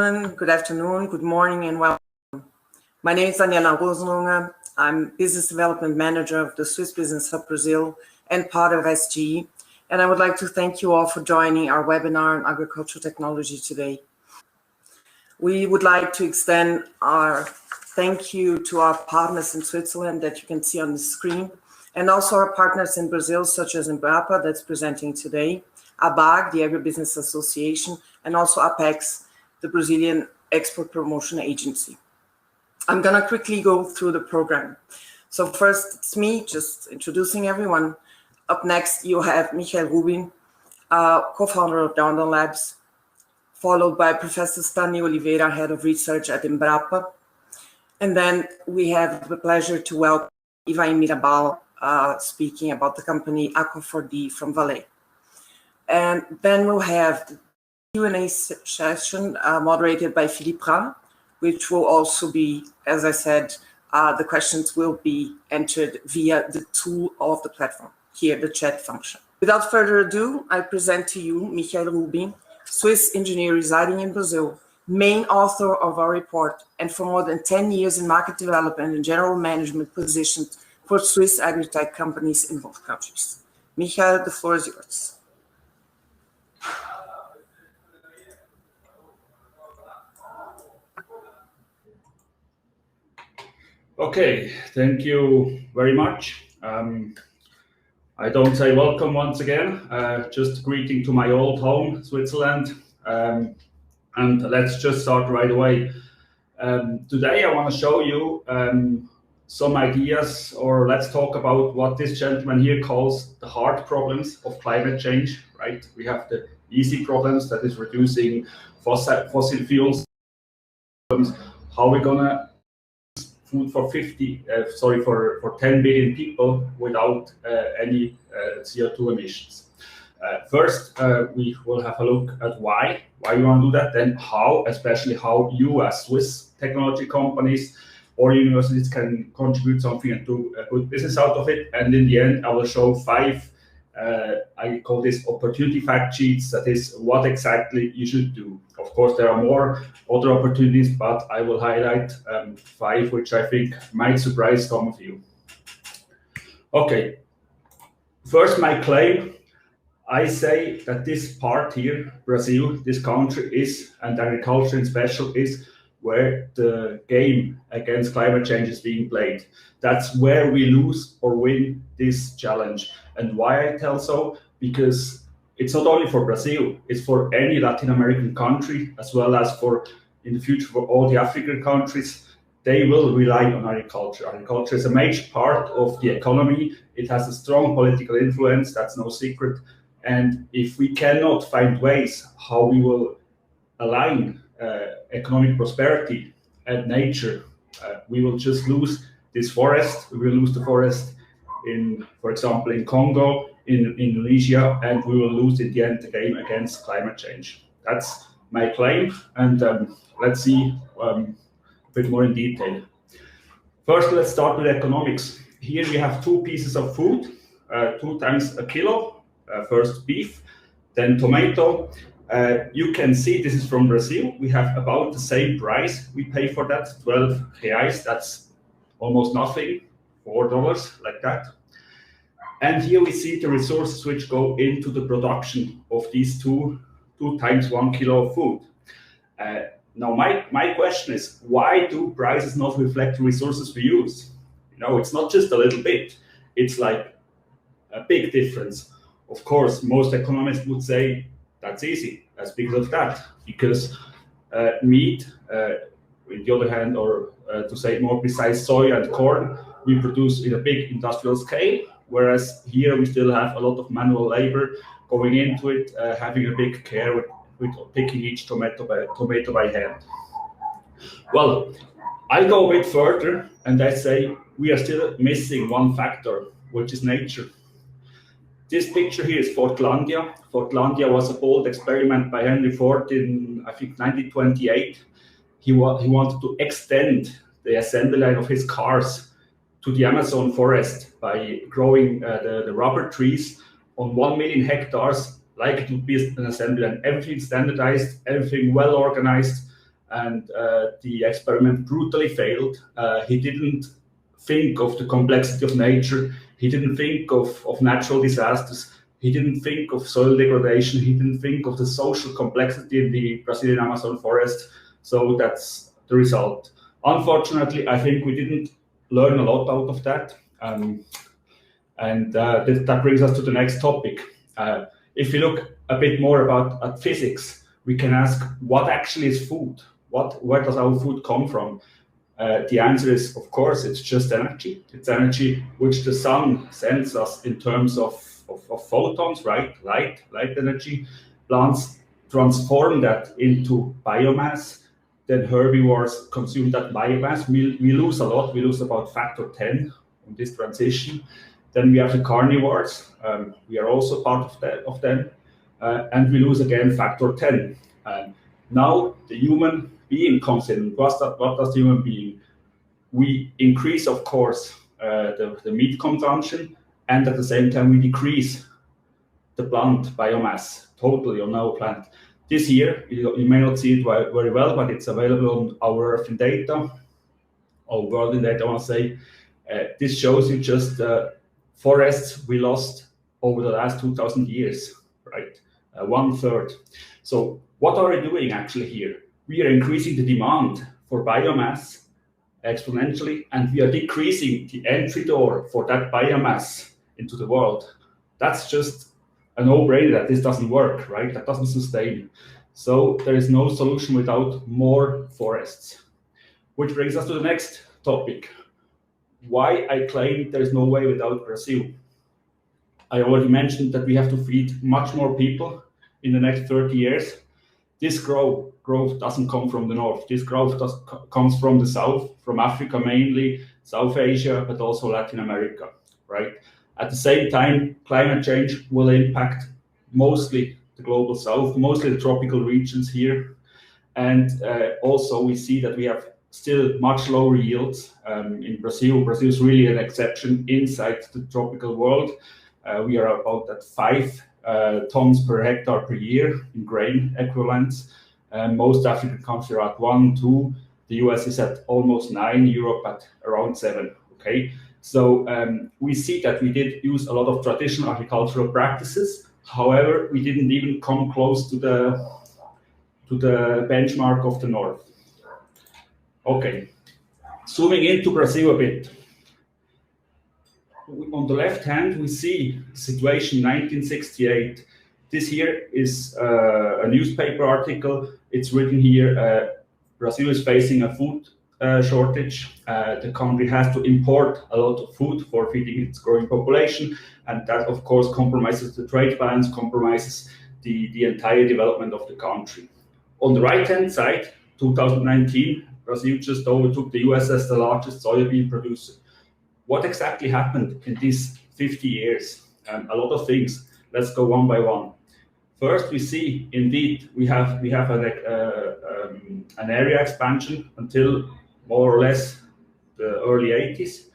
Good afternoon, good morning, and welcome. My name is Daniela Rosenlunger. I'm Business Development Manager of the Swiss Business Hub Brazil and part of SG. And I would like to thank you all for joining our webinar on agricultural technology today. We would like to extend our thank you to our partners in Switzerland that you can see on the screen, and also our partners in Brazil, such as Embrapa, that's presenting today, ABAG, the Agribusiness Association, and also APEX, the Brazilian Export Promotion Agency. I'm going to quickly go through the program. So first, it's me, just introducing everyone. Up next, you have Michael Rubin, co-founder of DRAWDOWN Labs, followed by Professor Stanley Oliveira, head of research at Embrapa. And then we have the pleasure to welcome Ivan Mirabal, speaking about the company Aqua4D from Valais. And then we'll have the Q&A session moderated by Philippe Ra, which will also be, as I said, the questions will be entered via the tool of the platform, here, the chat function. Without further ado, I present to you Michael Rubin, Swiss engineer residing in Brazil, main author of our report, and for more than 10 years in market development and general management positions for Swiss Agritech companies in both countries. Michael, the floor is yours. Okay, thank you very much. I don't say welcome once again, just greeting to my old home, Switzerland. And let's just start right away. Today I want to show you some ideas, or let's talk about what this gentleman here calls the hard problems of climate change, right? We have the easy problems, that is reducing fossil fuels. How we're gonna food for 10 billion people without any CO2 emissions. First, we will have a look at why you want to do that, then how, especially how you as Swiss technology companies or universities can contribute something and do a good business out of it. And in the end, I will show 5, I call this opportunity fact sheets, that is what exactly you should do. Of course, there are more other opportunities, but I will highlight 5 which I think might surprise some of you. Okay, first my claim. I say that this part here, Brazil, this country is, and agriculture in special, is where the game against climate change is being played. That's where we lose or win this challenge. And why I tell so? Because it's not only for Brazil, it's for any Latin American country, as well as for, in the future, for all the African countries. They will rely on agriculture. Agriculture is a major part of the economy. It has a strong political influence, that's no secret. And if we cannot find ways how we will align economic prosperity and nature, we will just lose this forest. We will lose the forest in, for example, in Congo, in Indonesia, and we will lose in the end the game against climate change. That's my claim, and let's see a bit more in detail. First, let's start with economics. Here we have 2 pieces of food, 2 times a kilo. First beef, then tomato. You can see this is from Brazil. We have about the same price we pay for that, 12 reais. That's almost nothing, $4, like that. And here we see the resources which go into the production of these 2 times 1 kilo of food. Now my question is, why do prices not reflect the resources we use? You know, it's not just a little bit, it's like a big difference. Of course, most economists would say that's easy. That's because of that. Because meat, on the other hand, or to say it more precise, soy and corn, we produce in a big industrial scale. Whereas here we still have a lot of manual labor going into it, having a big care with picking each tomato by hand. Well, I go a bit further and I say we are still missing one factor, which is nature. This picture here is Fortlandia. Fortlandia was a bold experiment by Henry Ford in, I think, 1928. He wanted to extend the assembly line of his cars to the Amazon forest by growing the rubber trees on 1 million hectares, like it would be an assembly line. Everything standardized, everything well organized, and the experiment brutally failed. He didn't think of the complexity of nature. He didn't think of natural disasters. He didn't think of soil degradation. He didn't think of the social complexity in the Brazilian Amazon forest. So that's the result. Unfortunately, I think we didn't learn a lot out of that. That brings us to the next topic. If we look a bit more at physics, we can ask, what actually is food? Where does our food come from? The answer is, of course, it's just energy. It's energy which the sun sends us in terms of photons, right? Light energy. Plants transform that into biomass. Then herbivores consume that biomass. We lose a lot. We lose about factor 10 on this transition. Then we have the carnivores. We are also part of them. And we lose again factor 10. Now the human being comes in. What does the human being? We increase, of course, the meat consumption, and at the same time we decrease the plant biomass totally on our planet. This year, you may not see it very well, but it's available on our Earth in data, or world in data, I want to say. This shows you just forests we lost over the last 2,000 years, right? 1/3. So what are we doing actually here? We are increasing the demand for biomass exponentially, and we are decreasing the entry door for that biomass into the world. That's just a no-brainer that this doesn't work, right? That doesn't sustain. So there is no solution without more forests. Which brings us to the next topic. Why I claim there is no way without Brazil. I already mentioned that we have to feed much more people in the next 30 years. This growth doesn't come from the north. This growth comes from the south, from Africa mainly, South Asia, but also Latin America, right? At the same time, climate change will impact mostly the global south, mostly the tropical regions here. And also we see that we have still much lower yields in Brazil. Brazil is really an exception inside the tropical world. We are about at 5 tons per hectare per year in grain equivalents. Most African countries are at 1, 2. The US is at almost 9, Europe at around 7, okay? So we see that we did use a lot of traditional agricultural practices. However, we didn't even come close to the benchmark of the north. Okay, zooming into Brazil a bit. On the left hand, we see the situation 1968. This here is a newspaper article. It's written here, Brazil is facing a food shortage. The country has to import a lot of food for feeding its growing population. And that, of course, compromises the trade balance, compromises the entire development of the country. On the right-hand side, 2019, Brazil just overtook the US as the largest soybean producer. What exactly happened in these 50 years? A lot of things. Let's go one by one. First, we see indeed we have an area expansion until more or less the early 80s.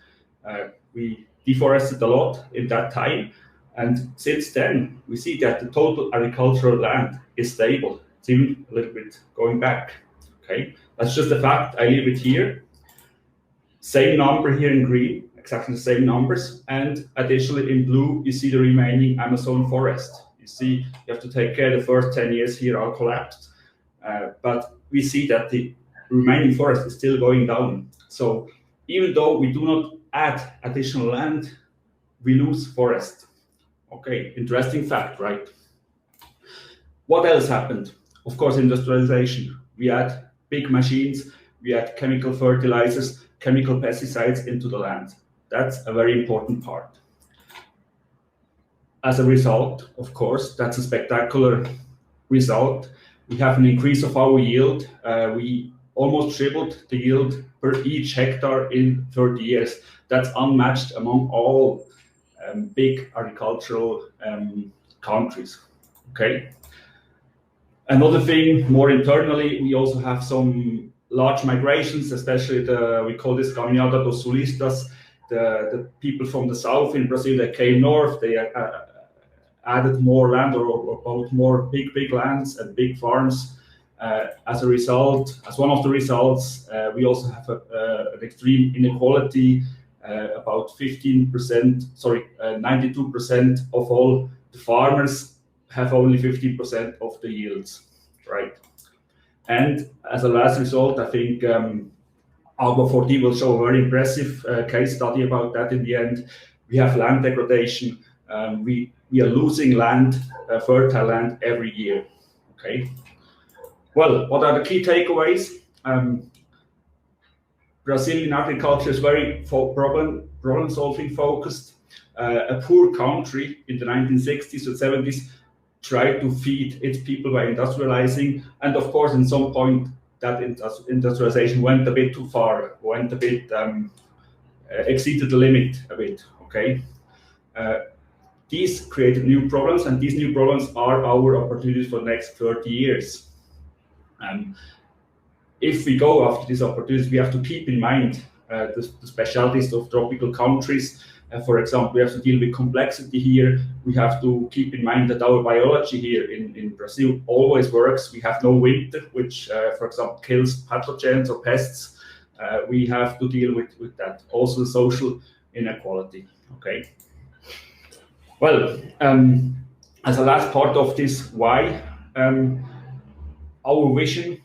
We deforested a lot in that time, and since then we see that the total agricultural land is stable. It's even a little bit going back. Okay, that's just a fact. I leave it here. Same number here in green, exactly the same numbers, and additionally in blue you see the remaining Amazon forest. You see you have to take care. The first 10 years here are collapsed, but we see that the remaining forest is still going down. So even though we do not add additional land, we lose forest. Okay, interesting fact, right? What else happened? Of course, industrialization. We add big machines, we add chemical fertilizers, chemical pesticides into the land. That's a very important part. As a result, of course, that's a spectacular result. We have an increase of our yield. We almost tripled the yield per each hectare in 30 years. That's unmatched among all big agricultural countries. Okay. Another thing, more internally, we also have some large migrations, especially we call this Caminhada dos Sulistas, the people from the south in Brazil that came north. They added more land or bought more big lands and big farms. As one of the results, we also have an extreme inequality. About 92% of all the farmers have only 15% of the yields, right? And as a last result, I think Agro4D will show a very impressive case study about that in the end. We have land degradation. We are losing land, fertile land, every year, okay? Well, what are the key takeaways? Brazilian agriculture is very problem-solving focused. A poor country in the 1960s and 70s tried to feed its people by industrializing, and of course, in some point, that industrialization went a bit too far, exceeded the limit a bit. Okay, these created new problems, and these new problems are our opportunities for the next 30 years. If we go after these opportunities, we have to keep in mind the specialties of tropical countries. For example, we have to deal with complexity here. We have to keep in mind that our biology here in Brazil always works. We have no winter, which, for example, kills pathogens or pests. We have to deal with that. Also, social inequality. Okay. Well, as a last part of this why, our vision.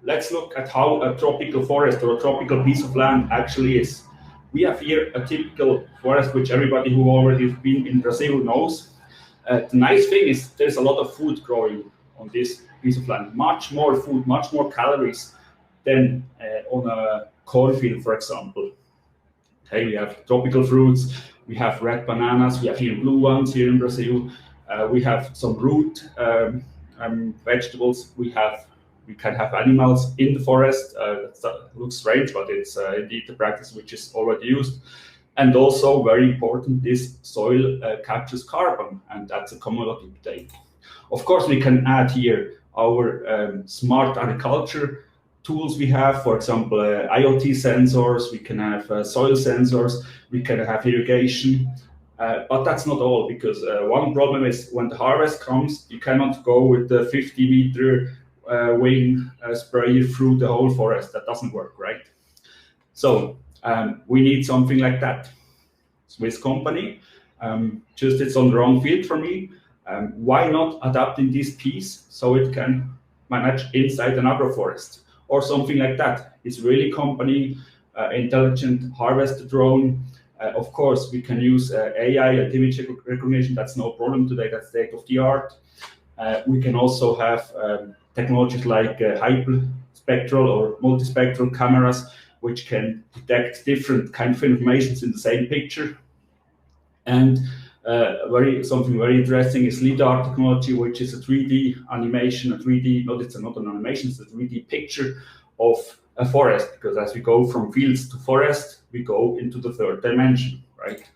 Let's look at how a tropical forest or a tropical piece of land actually is. We have here a typical forest, which everybody who already has been in Brazil knows. The nice thing is there's a lot of food growing on this piece of land. Much more food, much more calories than on a cornfield, for example. Okay, we have tropical fruits, we have red bananas, we have here blue ones here in Brazil. We have some root vegetables. We can have animals in the forest. That looks strange, but it's indeed the practice which is already used. And also, very important, this soil captures carbon, and that's a commodity today. Of course, we can add here our smart agriculture tools we have, for example, IoT sensors, we can have soil sensors, we can have irrigation. But that's not all, because one problem is when the harvest comes, you cannot go with the 50-meter wing sprayer through the whole forest. That doesn't work, right? So we need something like that. Swiss company, just it's on the wrong field for me. Why not adapting this piece so it can manage inside an agroforest or something like that? Israeli company, intelligent harvester drone. Of course, we can use AI and image recognition. That's no problem today. That's state of the art. We can also have technologies like hyperspectral or multispectral cameras, which can detect different kind of informations in the same picture. And something very interesting is LiDAR technology, which is a 3D animation, it's not an animation, it's a 3D picture of a forest, because as we go from fields to forest, we go into the third dimension, right?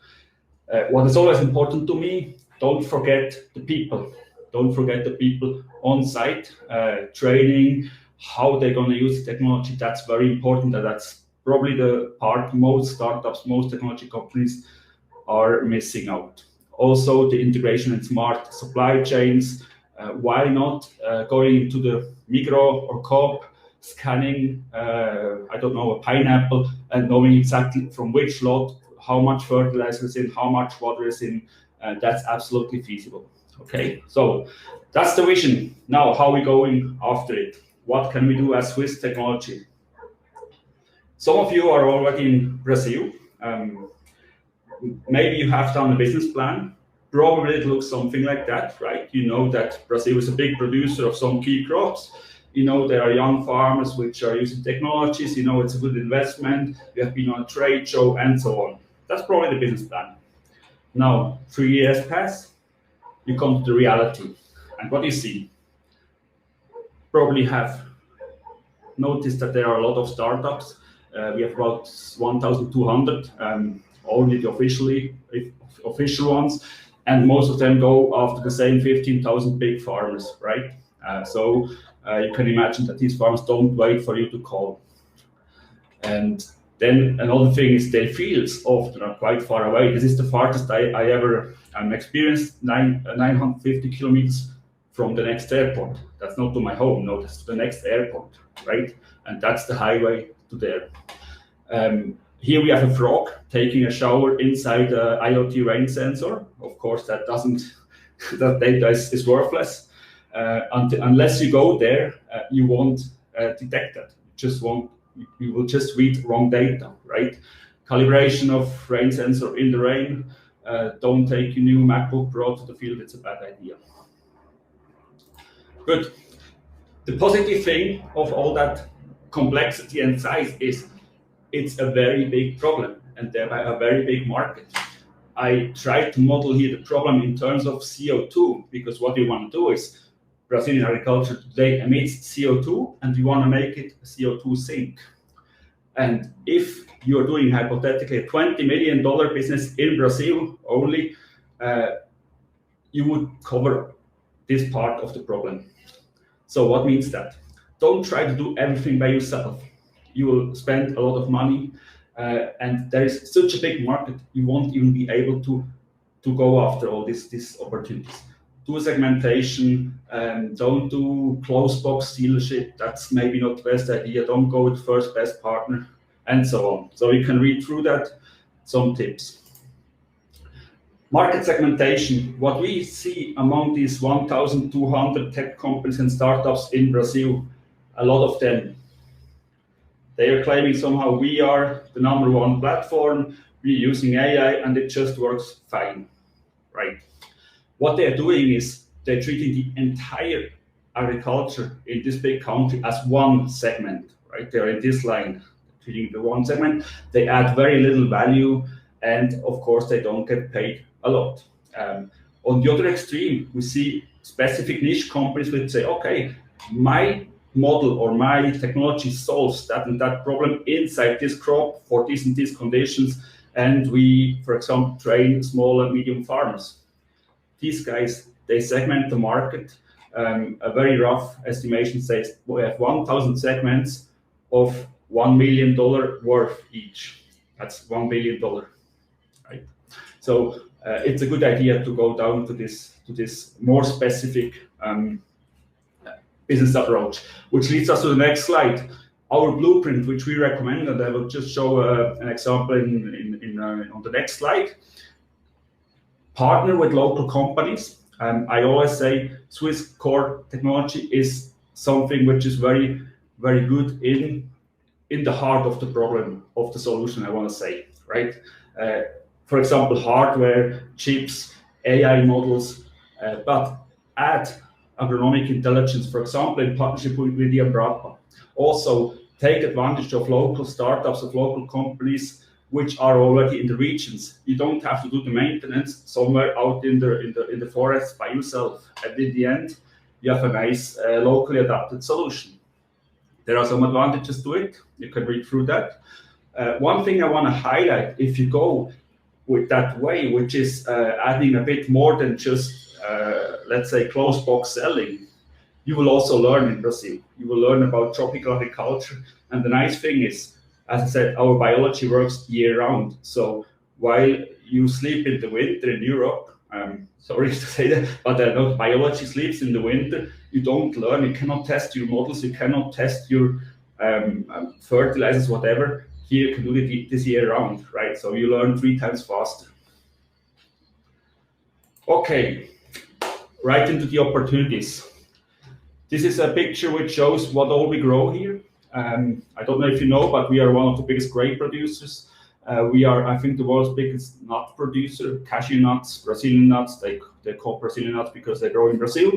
What is always important to me, don't forget the people. Don't forget the people on site, training, how they're going to use the technology. That's very important, and that's probably the part most startups, most technology companies are missing out. Also, the integration in smart supply chains. Why not going into the Migros or Coop, scanning, I don't know, a pineapple, and knowing exactly from which lot, how much fertilizer is in, how much water is in. That's absolutely feasible. Okay, so that's the vision. Now, how are we going after it? What can we do as Swiss technology? Some of you are already in Brazil. Maybe you have done a business plan. Probably it looks something like that, right? You know that Brazil is a big producer of some key crops. You know there are young farmers which are using technologies. You know it's a good investment. You have been on a trade show and so on. That's probably the business plan. Now, 3 years pass. You come to the reality. And what do you see? Probably have noticed that there are a lot of startups. We have about 1,200, only the official ones, and most of them go after the same 15,000 big farmers, right? So you can imagine that these farmers don't wait for you to call. And then another thing is their fields often are quite far away. This is the farthest I ever experienced, 950 kilometers from the next airport. That's not to my home, no, that's to the next airport, right? And that's the highway to there. Here we have a frog taking a shower inside an IoT rain sensor. Of course, that data is worthless. Unless you go there, you won't detect that. You will just read wrong data, right? Calibration of rain sensor in the rain. Don't take your new MacBook Pro to the field, it's a bad idea. Good. The positive thing of all that complexity and size is it's a very big problem and thereby a very big market. I tried to model here the problem in terms of CO2, because what you want to do is Brazilian agriculture today emits CO2 and you want to make it a CO2 sink. And if you're doing hypothetically a $20 million business in Brazil only, you would cover this part of the problem. So what means that? Don't try to do everything by yourself. You will spend a lot of money, and there is such a big market, you won't even be able to go after all these opportunities. Do segmentation, don't do closed box dealership, that's maybe not the best idea, don't go with first best partner, and so on. So you can read through that, some tips. Market segmentation, what we see among these 1,200 tech companies and startups in Brazil, a lot of them, they are claiming somehow we are the #1 platform, we're using AI and it just works fine, right? What they're doing is they're treating the entire agriculture in this big country as one segment, right? They're in this line, treating the one segment. They add very little value and of course they don't get paid a lot. On the other extreme, we see specific niche companies which say, okay, my model or my technology solves that and that problem inside this crop for these and these conditions, and we, for example, train small and medium farmers. These guys, they segment the market. A very rough estimation says we have 1,000 segments of $1 million worth each. That's $1 billion, right? So it's a good idea to go down to this more specific business approach, which leads us to the next slide. Our blueprint, which we recommend, and I will just show an example on the next slide. Partner with local companies. I always say Swiss core technology is something which is very, very good in the heart of the problem, of the solution, I want to say, right? For example, hardware, chips, AI models, but add agronomic intelligence, for example, in partnership with the DRAWDOWN. Also, take advantage of local startups, of local companies which are already in the regions. You don't have to do the maintenance somewhere out in the forest by yourself. And in the end, you have a nice locally adapted solution. There are some advantages to it. You can read through that. One thing I want to highlight, if you go with that way, which is adding a bit more than just let's say closed box selling, you will also learn in Brazil. You will learn about tropical agriculture. And the nice thing is, as I said, our biology works year round. So while you sleep in the winter in Europe, sorry to say that, but no, biology sleeps in the winter, you don't learn, you cannot test your models, you cannot test your fertilizers, whatever. Here you can do it this year round, right? So you learn 3 times faster. Okay. Right into the opportunities. This is a picture which shows what all we grow here. I don't know if you know, but we are one of the biggest grape producers. We are, I think, the world's biggest nut producer, cashew nuts, Brazilian nuts. They call Brazilian nuts because they grow in Brazil.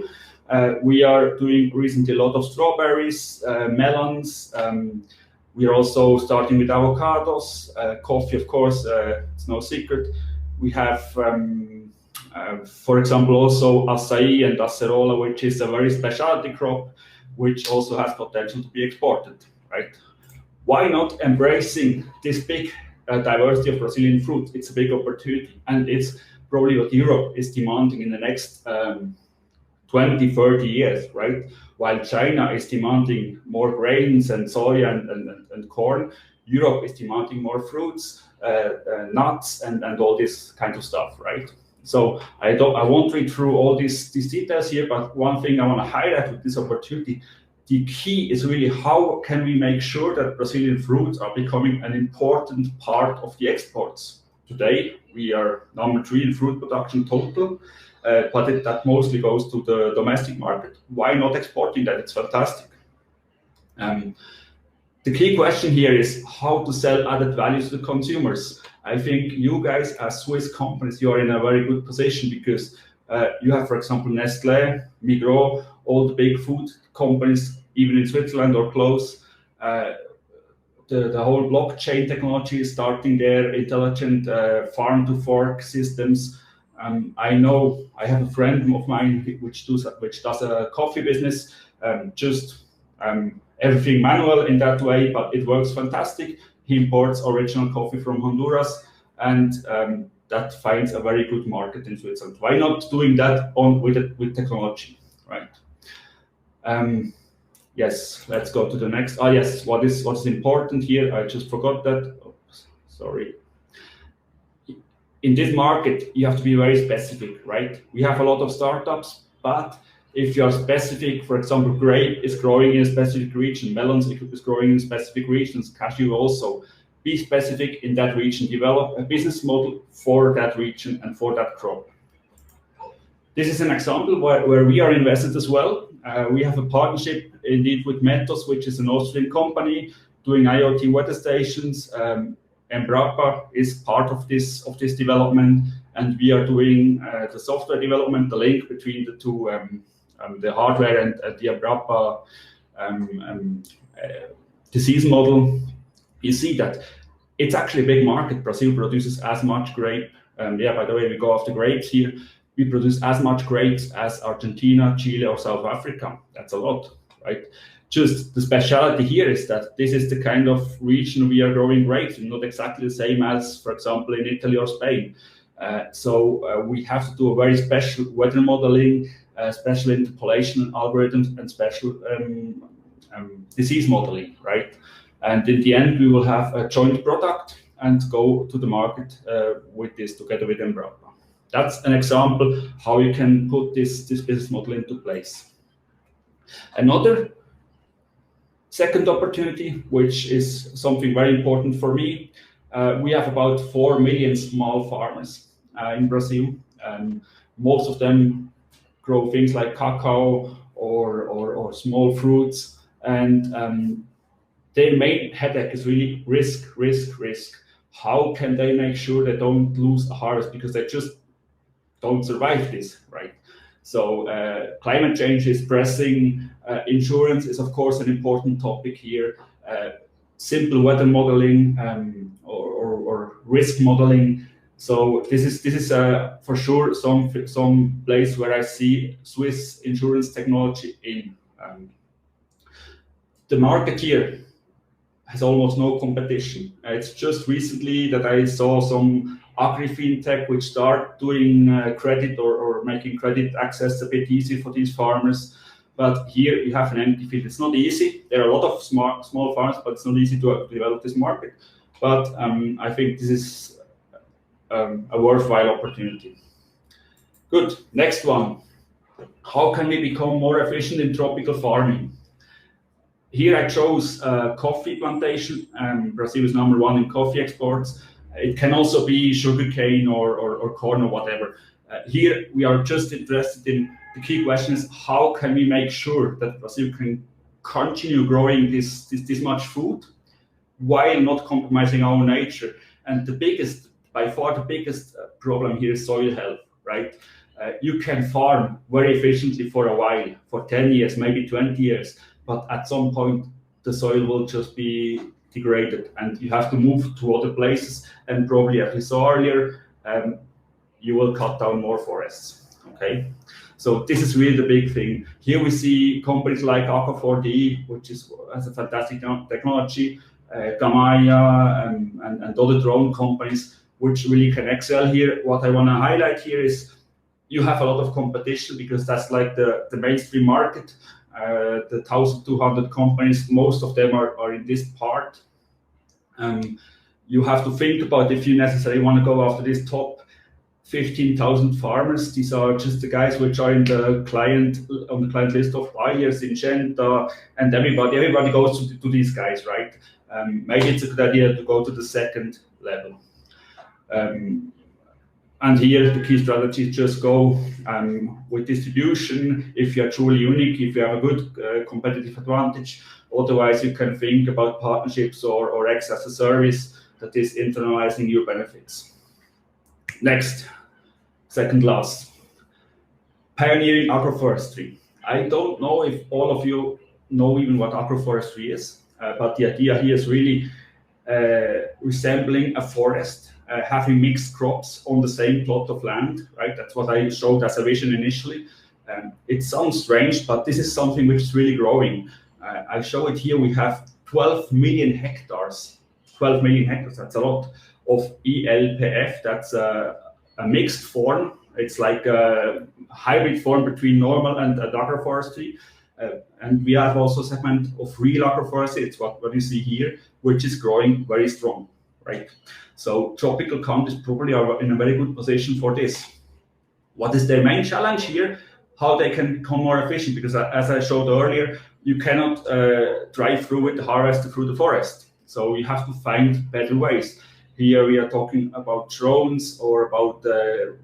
We are doing recently a lot of strawberries, melons. We are also starting with avocados, coffee, of course, it's no secret. We have for example, also acai and acerola, which is a very specialty crop, which also has potential to be exported, right? Why not embracing this big diversity of Brazilian fruit? It's a big opportunity, and it's probably what Europe is demanding in the next 20, 30 years, right? While China is demanding more grains and soya and corn, Europe is demanding more fruits, nuts, and all this kind of stuff, right? So I won't read through all these details here, but one thing I want to highlight with this opportunity, the key is really how can we make sure that Brazilian fruits are becoming an important part of the exports. Today, we are number 3 in fruit production total, but that mostly goes to the domestic market. Why not exporting that? It's fantastic. The key question here is how to sell added value to the consumers. I think you guys as Swiss companies, you are in a very good position because you have, for example, Nestlé, Migros, all the big food companies, even in Switzerland or close. The whole blockchain technology is starting there, intelligent farm-to-fork systems. I know I have a friend of mine which does a coffee business, everything manual in that way, but it works fantastic. He imports original coffee from Honduras, and that finds a very good market in Switzerland. Why not doing that with technology, right? Yes, let's go to the next. Yes, what is important here? I just forgot that. Oops, sorry. In this market, you have to be very specific, right? We have a lot of startups, but if you are specific, for example, grape is growing in a specific region, melons is growing in specific regions, cashew also. Be specific in that region, develop a business model for that region and for that crop. This is an example where we are invested as well. We have a partnership indeed with Metos, which is an Austrian company doing IoT weather stations. Embrapa is part of this development, and we are doing the software development, the link between the two, the hardware and the Embrapa disease model. You see that it's actually a big market. Brazil produces as much grape. By the way, we go after grapes here. We produce as much grapes as Argentina, Chile, or South Africa. That's a lot, right? Just the specialty here is that this is the kind of region we are growing grapes, and not exactly the same as, for example, in Italy or Spain. So we have to do a very special weather modeling, special interpolation algorithms, and special disease modeling, right? And in the end, we will have a joint product and go to the market with this together with Embrapa. That's an example how you can put this business model into place. Another second opportunity, which is something very important for me, we have about 4 million small farmers in Brazil. Most of them grow things like cacao or small fruits, and their main headache is really risk. How can they make sure they don't lose a harvest because they just don't survive this, right? So climate change is pressing. Insurance is, of course, an important topic here. Simple weather modeling or risk modeling. So this is for sure some place where I see Swiss insurance technology in. The market here has almost no competition. It's just recently that I saw some Agri-fintech which start doing credit or making credit access a bit easy for these farmers. But here you have an empty field. It's not easy. There are a lot of small farms, but it's not easy to develop this market. But I think this is a worthwhile opportunity. Good. Next one. How can we become more efficient in tropical farming? Here I chose coffee plantation. Brazil is number 1 in coffee exports. It can also be sugarcane or corn or whatever. Here we are just interested in the key question is how can we make sure that Brazil can continue growing this much food while not compromising our nature. And by far the biggest problem here is soil health, right? You can farm very efficiently for a while, for 10 years, maybe 20 years, but at some point the soil will just be degraded and you have to move to other places, and probably, as we saw earlier, you will cut down more forests, okay? So this is really the big thing. Here we see companies like Aqua4D, which has a fantastic technology, Gamaya and other drone companies, which really can excel here. What I want to highlight here is you have a lot of competition because that's like the mainstream market. The 1,200 companies, most of them are in this part. You have to think about if you necessarily want to go after this top 15,000 farmers. These are just the guys which are on the client list of buyers in Genta, and everybody goes to these guys, right? Maybe it's a good idea to go to the second level. And here the key strategy is just go with distribution if you are truly unique, if you have a good competitive advantage. Otherwise, you can think about partnerships or X as a service that is internalizing your benefits. Next, second last, pioneering agroforestry. I don't know if all of you know even what agroforestry is, but the idea here is really resembling a forest, having mixed crops on the same plot of land, right? That's what I showed as a vision initially. It sounds strange, but this is something which is really growing. I show it here. We have 12 million hectares. 12 million hectares, that's a lot, of ELPF. That's a mixed form. It's like a hybrid form between normal and agroforestry. And we have also a segment of real agroforestry. It's what you see here, which is growing very strong, right? So tropical countries probably are in a very good position for this. What is their main challenge here? How they can become more efficient? Because as I showed earlier, you cannot drive through with the harvester through the forest. So you have to find better ways. Here we are talking about drones or about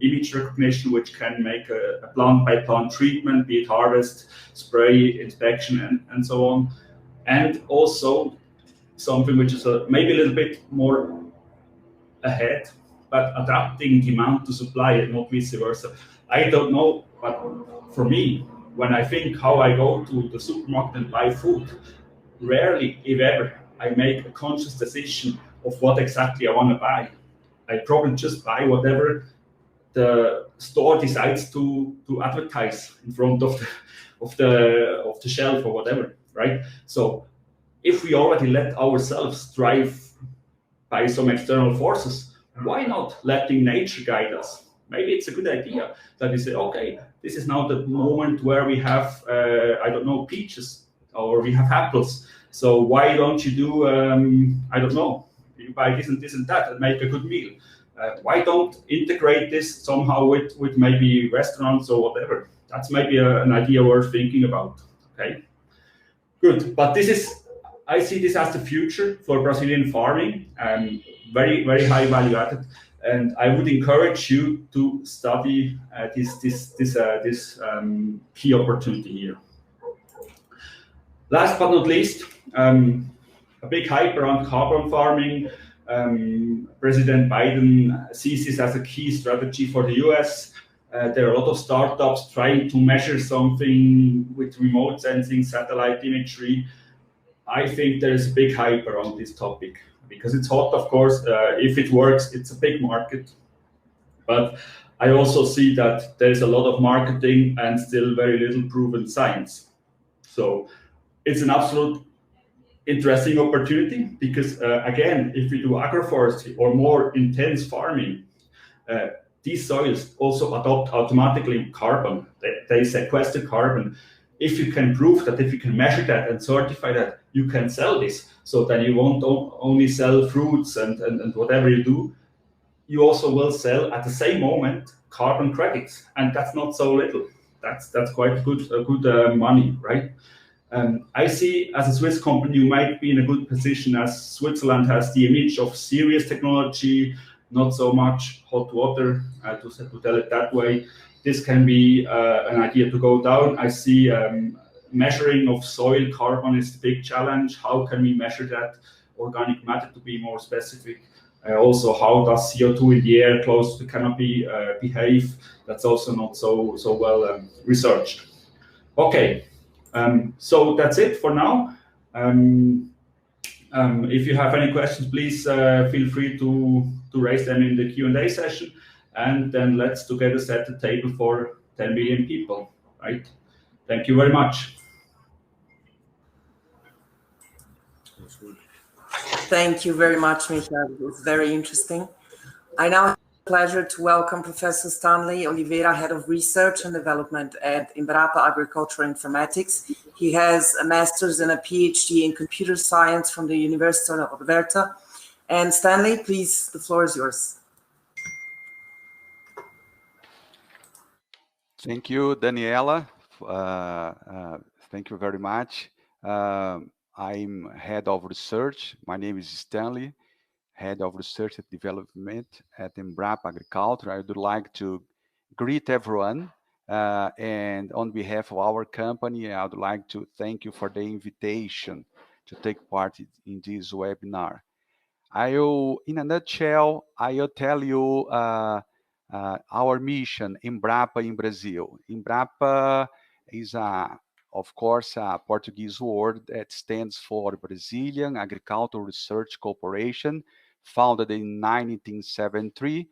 image recognition, which can make a plant-by-plant treatment, be it harvest, spray, inspection, and so on. And also something which is maybe a little bit more ahead, but adapting demand to supply and not vice versa. I don't know, but for me, when I think how I go to the supermarket and buy food, rarely, if ever, I make a conscious decision of what exactly I want to buy. I probably just buy whatever the store decides to advertise in front of the shelf or whatever, right? So if we already let ourselves drive by some external forces, why not letting nature guide us? Maybe it's a good idea that we say, okay, this is now the moment where we have, I don't know, peaches or we have apples. So why don't you do, I don't know, you buy this and that and make a good meal. Why don't integrate this somehow with maybe restaurants or whatever? That's maybe an idea worth thinking about, okay? Good, but I see this as the future for Brazilian farming, very, very high value added. And I would encourage you to study this key opportunity here. Last but not least, a big hype around carbon farming. President Biden sees this as a key strategy for the US. There are a lot of startups trying to measure something with remote sensing, satellite imagery. I think there is a big hype around this topic because it's hot, of course. If it works, it's a big market. But I also see that there is a lot of marketing and still very little proven science. So it's an absolute interesting opportunity because, again, if we do agroforestry or more intense farming, these soils also adopt automatically carbon. They sequester carbon. If you can prove that, if you can measure that and certify that, you can sell this. So then you won't only sell fruits and whatever you do, you also will sell at the same moment carbon credits, and that's not so little. That's quite good money, right? I see as a Swiss company, you might be in a good position as Switzerland has the image of serious technology, not so much hot water, to tell it that way. This can be an idea to go down. I see measuring of soil carbon is the big challenge. How can we measure that? Organic matter, to be more specific. Also, how does CO2 in the air close to the canopy behave? That's also not so well researched. Okay, so that's it for now. If you have any questions, please feel free to raise them in the Q&A session, and then let's together set the table for 10 million people, right? Thank you very much. Thank you very much, Michael. It was very interesting. I now have the pleasure to welcome Professor Stanley Oliveira, Head of Research and Development at Embrapa Agricultural Informatics. He has a master's and a PhD in computer science from the University of Alberta. And Stanley, please, the floor is yours. Thank you, Daniela. Thank you very much. I'm head of research. My name is Stanley, head of research and development at Embrapa Agriculture. I would like to greet everyone. And on behalf of our company, I would like to thank you for the invitation to take part in this webinar. In a nutshell, I'll tell you our mission, Embrapa in Brazil. Embrapa is, of course, a Portuguese word that stands for Brazilian Agricultural Research Corporation, founded in 1973.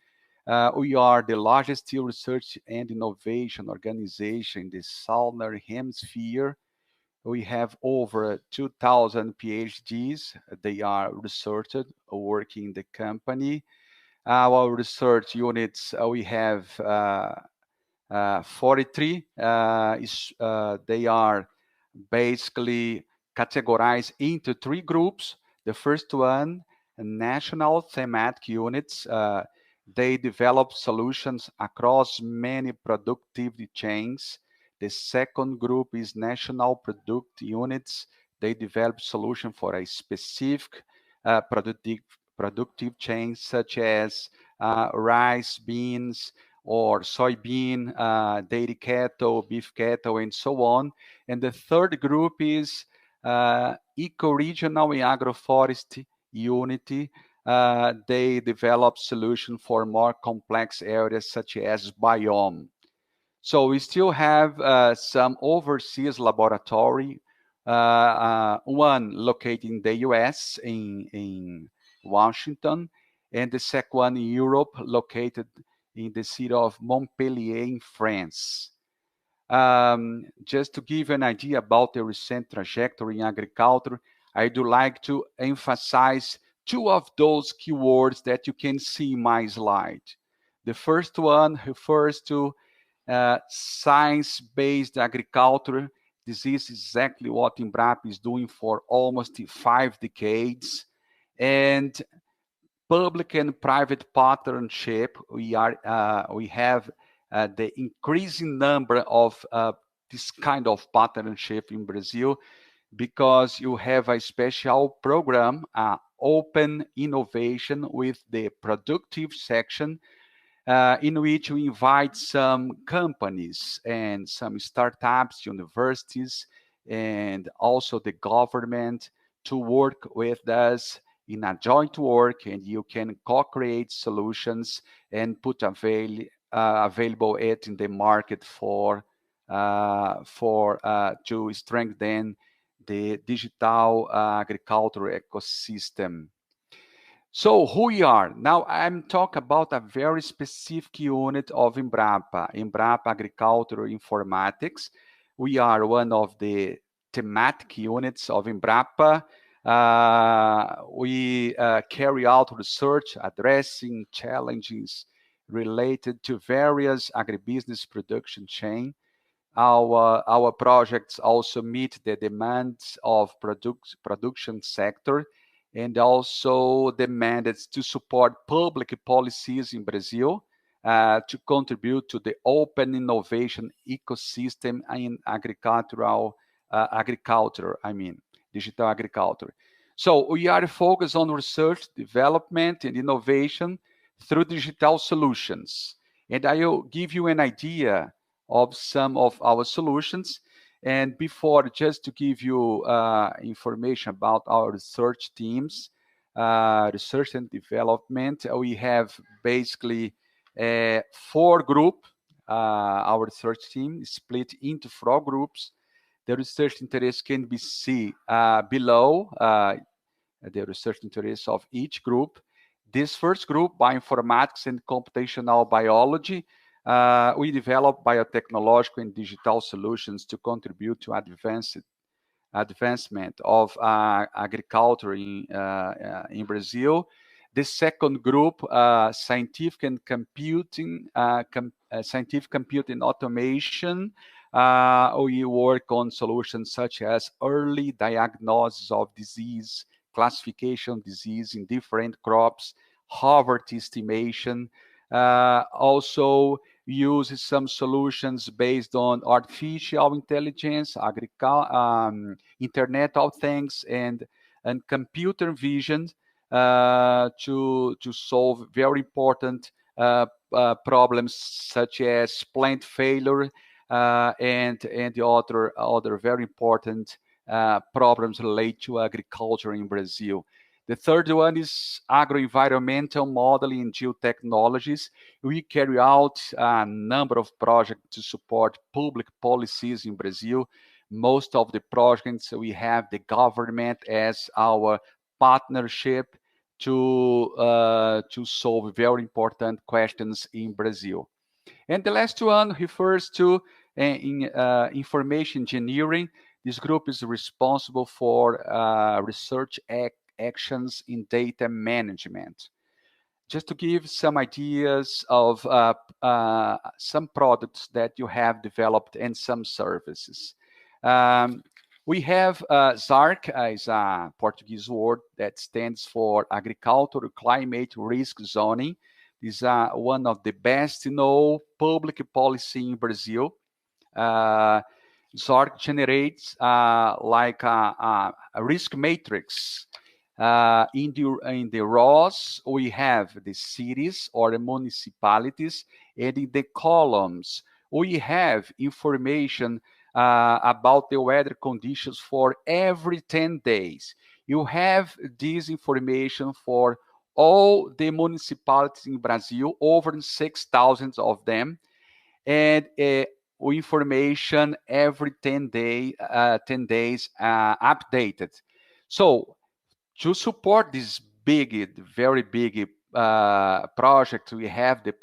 We are the largest research and innovation organization in the Southern Hemisphere. We have over 2,000 PhDs. They are researched working in the company. Our research units, we have 43. They are basically categorized into 3 groups. The first one, national thematic units. They develop solutions across many productivity chains. The second group is national product units. They develop solution for a specific productive chain, such as rice, beans, or soybean, dairy cattle, beef cattle, and so on. And the third group is eco-regional and agroforestry unity. They develop solutions for more complex areas such as biome. So we still have some overseas laboratory, one located in the US in Washington, and the second one in Europe, located in the city of Montpellier in France. Just to give an idea about the recent trajectory in agriculture, I do like to emphasize 2 of those keywords that you can see in my slide. The first one refers to science-based agriculture. This is exactly what Embrapa is doing for almost 5 decades. And public and private partnership, we have the increasing number of this kind of partnership in Brazil, because you have a special program, open innovation, with the productive section, in which we invite some companies and some startups, universities, and also the government to work with us in a joint work, and you can co-create solutions and put available it in the market for to strengthen the digital agricultural ecosystem. So who we are? Now I'm talking about a very specific unit of Embrapa, Embrapa Agricultural Informatics. We are one of the thematic units of Embrapa. We carry out research addressing challenges related to various agribusiness production chain. Our projects also meet the demands of production sector, and also the mandates to support public policies in Brazil to contribute to the open innovation ecosystem in digital agriculture. So we are focused on research, development, and innovation through digital solutions. And I will give you an idea of some of our solutions. And before, just to give you information about our research teams, research and development, we have basically 4 groups. Our research team is split into 4 groups. The research interest can be seen below the research interests of each group. This first group, bioinformatics and computational biology, we develop biotechnological and digital solutions to contribute to advancement of agriculture in Brazil. The second group, scientific and computing, scientific computing automation. We work on solutions such as early diagnosis of disease, classification of disease in different crops, harvest estimation. Also, use some solutions based on artificial intelligence, Internet of Things, and computer vision to solve very important problems such as plant failure and the other very important problems related to agriculture in Brazil. The third one is agro-environmental modeling and geotechnologies. We carry out a number of projects to support public policies in Brazil. Most of the projects we have the government as our partnership to solve very important questions in Brazil. And the last one refers to information engineering. This group is responsible for research actions in data management. Just to give some ideas of some products that you have developed and some services. We have ZARC, is a Portuguese word that stands for Agricultural Climate Risk Zoning. This is one of the best public policy in Brazil. ZARC generates like a risk matrix. In the rows, we have the cities or the municipalities, and in the columns, we have information about the weather conditions for every 10 days. You have this information for all the municipalities in Brazil, over 6,000 of them, and information every 10 days updated. So to support this very big project, we have the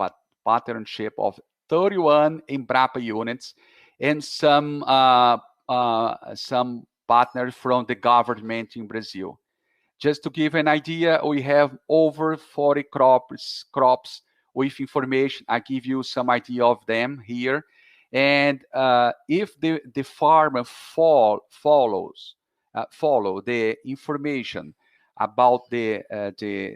partnership of 31 Embrapa units and some partners from the government in Brazil. Just to give an idea, we have over 40 crops with information. I give you some idea of them here. And if the farmer follow the information about the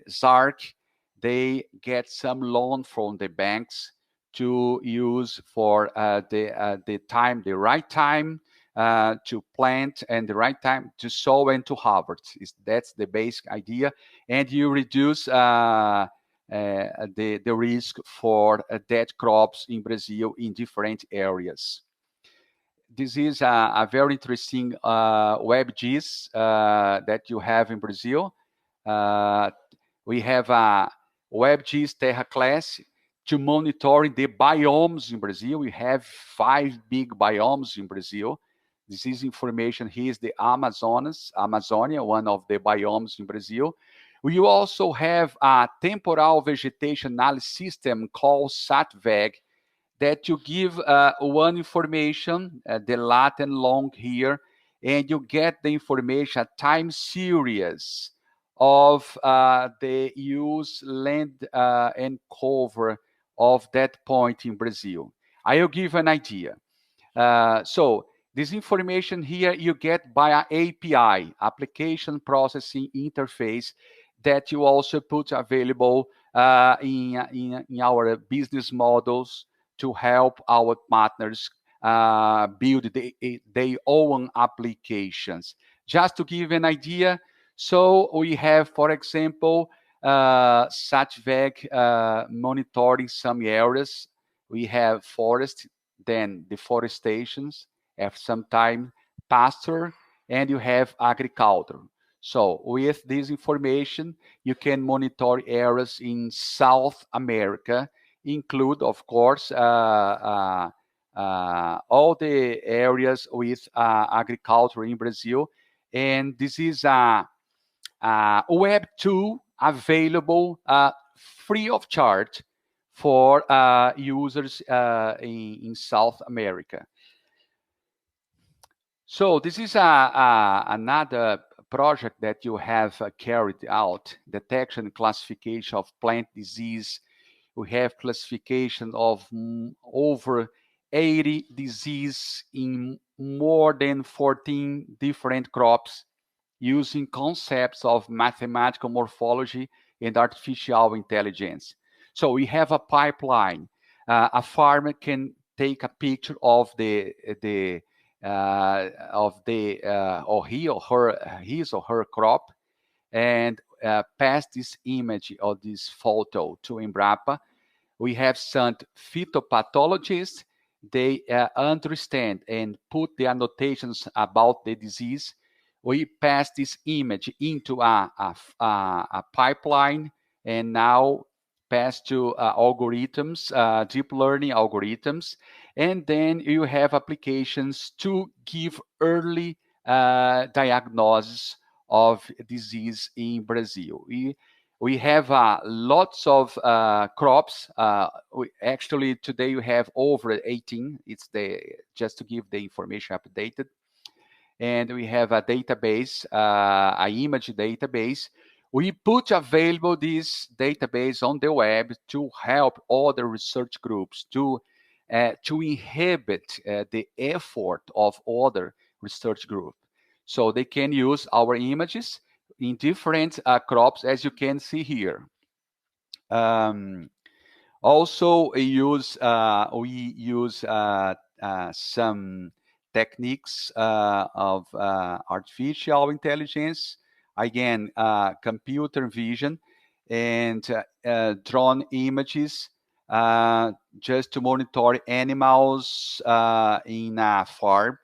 ZARC, they get some loan from the banks to use for the right time to plant and the right time to sow and to harvest. That's the basic idea, and you reduce the risk for dead crops in Brazil in different areas. This is a very interesting WebGIS that you have in Brazil. We have a WebGIS Terra Class to monitor the biomes in Brazil. We have 5 big biomes in Brazil. This is information. Here is the Amazonia, one of the biomes in Brazil. We also have a temporal vegetation analysis system called SATVEG that you give one information, the lat and long here, and you get the information, a time series of the use, land, and cover of that point in Brazil. I will give an idea. So this information here you get by an API, application processing interface, that you also put available in our business models to help our partners build their own applications. Just to give an idea, so we have, for example, SATVEG monitoring some areas. We have forest, then deforestations, at some time pasture, and you have agriculture. So with this information, you can monitor areas in South America, include, of course, all the areas with agriculture in Brazil. And this is a web tool available free of charge for users in South America. So this is another project that you have carried out, detection and classification of plant disease. We have classification of over 80 diseases in more than 14 different crops using concepts of mathematical morphology and artificial intelligence. So we have a pipeline a farmer can take a picture of his or her crop and pass this image or this photo to Embrapa. We have some phytopathologists. They understand and put the annotations about the disease. We pass this image into a pipeline and now pass to algorithms, deep learning algorithms. And then you have applications to give early diagnosis of disease in Brazil. We have lots of crops. Actually, today we have over 18. It's just to give the information updated. And we have a database, an image database. We put available this database on the web to help other research groups to inhibit the effort of other research groups. So they can use our images in different crops, as you can see here. Also, we use some techniques of artificial intelligence, again, computer vision, and drone images just to monitor animals in a farm.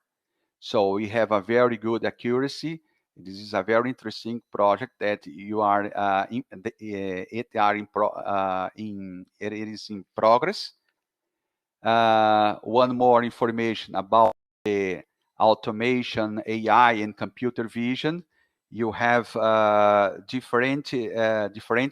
So we have a very good accuracy. This is a very interesting project that you are it is in progress. One more information about the automation, AI, and computer vision. You have different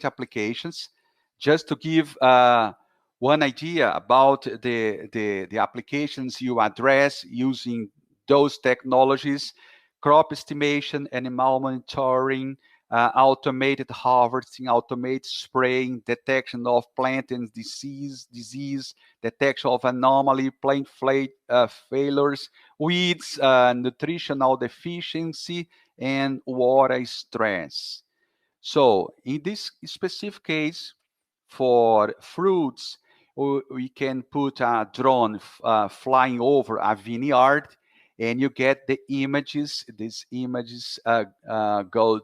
applications. Just to give one idea about the applications you address using those technologies: crop estimation, animal monitoring, automated harvesting, automated spraying, detection of plant and disease, detection of anomaly, plant failures, weeds, nutritional deficiency, and water stress. So in this specific case, for fruits, we can put a drone flying over a vineyard, and you get the images. These images go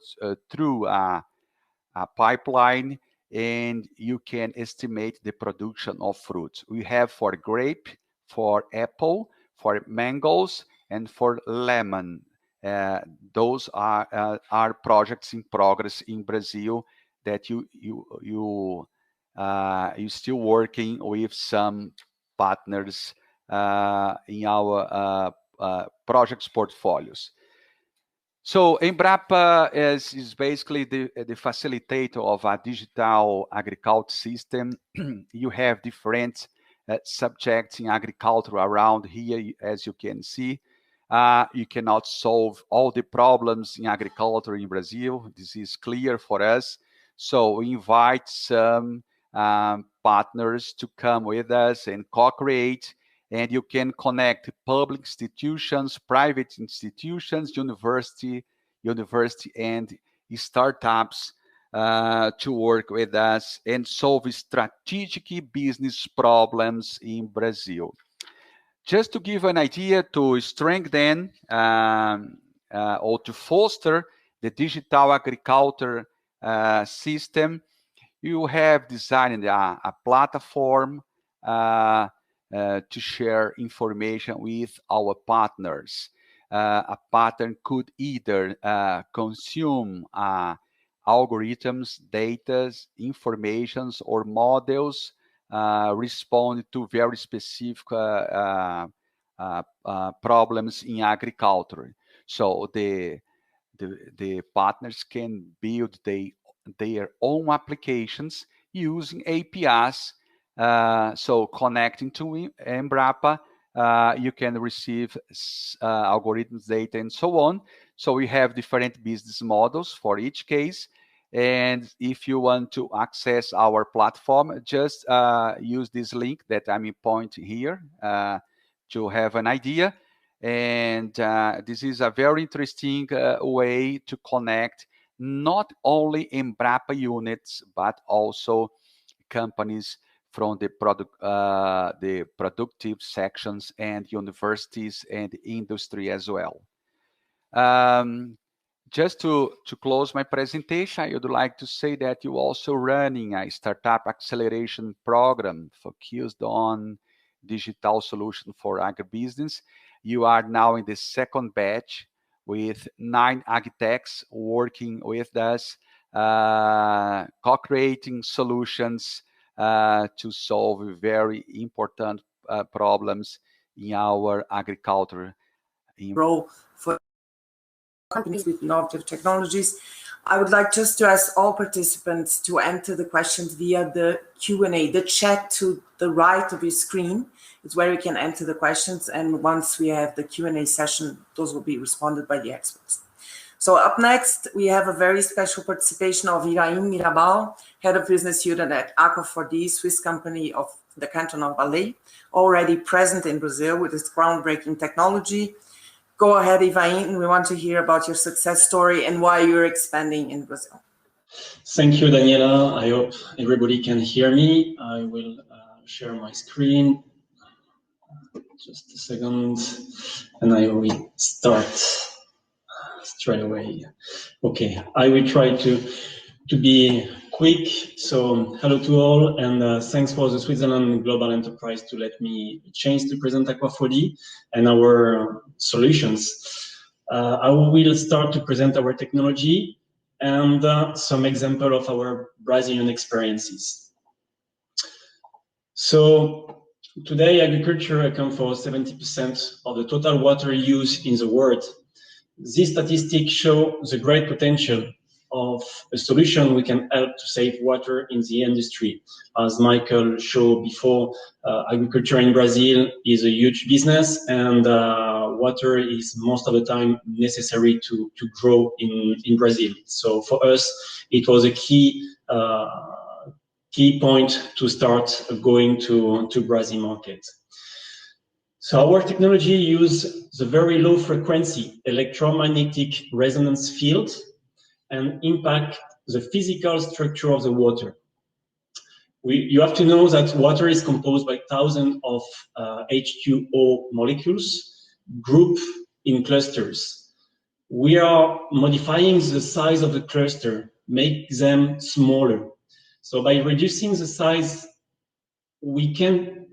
through a pipeline, and you can estimate the production of fruits. We have for grape, for apple, for mangoes, and for lemon. Those are projects in progress in Brazil that you still working with some partners in our projects portfolios. So Embrapa is basically the facilitator of a digital agriculture system. You have different subjects in agriculture around here, as you can see. You cannot solve all the problems in agriculture in Brazil. This is clear for us. So we invite some partners to come with us and co-create. And you can connect public institutions, private institutions, university and startups to work with us and solve strategic business problems in Brazil. Just to give an idea, to strengthen or to foster the digital agriculture system, you have designed a platform to share information with our partners. A partner could either consume algorithms, data, informations, or models, respond to very specific problems in agriculture. So the partners can build their own applications using APIs. So connecting to Embrapa, you can receive algorithms, data, and so on. So we have different business models for each case. And if you want to access our platform, just use this link that I'm pointing here to have an idea. And this is a very interesting way to connect not only Embrapa units, but also companies from the productive sections and universities and industry as well. Just to close my presentation, I would like to say that you're also running a startup acceleration program focused on digital solution for agribusiness. You are now in the second batch with 9 Agritechs working with us, co-creating solutions to solve very important problems in our agriculture. Role for companies with innovative technologies. I would like just to ask all participants to enter the questions via the Q&A, the chat to the right of your screen is where you can enter the questions, and once we have the Q&A session, those will be responded by the experts. So up next, we have a very special participation of Ivain Mirabal, Head of Business Unit at Aqua4D, Swiss company of the Canton of Valais, already present in Brazil with its groundbreaking technology. Go ahead, Ivain. We want to hear about your success story and why you're expanding in Brazil. Thank you, Daniela. I hope everybody can hear me. I will share my screen. Just a second, and I will start straight away. Okay, I will try to be quick. So hello to all, and thanks for the Switzerland Global Enterprise to let me a chance to present Aqua4D and our solutions. I will start to present our technology and some example of our Brazilian experiences. So today, agriculture accounts for 70% of the total water use in the world. These statistics show the great potential of a solution we can help to save water in the industry. As Michael showed before, agriculture in Brazil is a huge business, and water is most of the time necessary to grow in Brazil. So for us, it was a key point to start going to Brazil market. So our technology uses the very low frequency electromagnetic resonance field and impact the physical structure of the water. You have to know that water is composed by thousands of H2O molecules grouped in clusters. We are modifying the size of the cluster, make them smaller. So by reducing the size, we can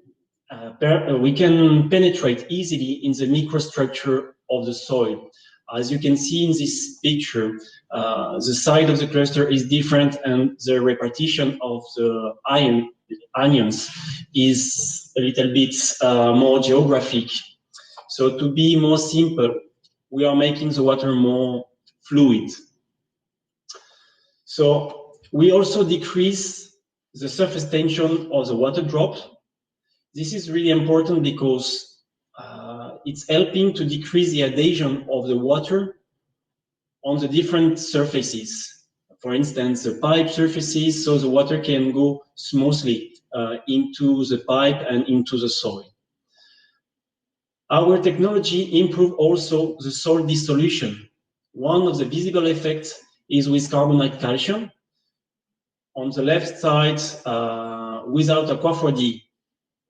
penetrate easily in the microstructure of the soil. As you can see in this picture, the size of the cluster is different, and the repartition of the ions is a little bit more geographic. So to be more simple, we are making the water more fluid. So we also decrease the surface tension of the water drop. This is really important because it's helping to decrease the adhesion of the water on the different surfaces. For instance, the pipe surfaces, so the water can go smoothly into the pipe and into the soil. Our technology improves also the soil dissolution. One of the visible effects is with carbonate calcium. On the left side, without Aqua4D,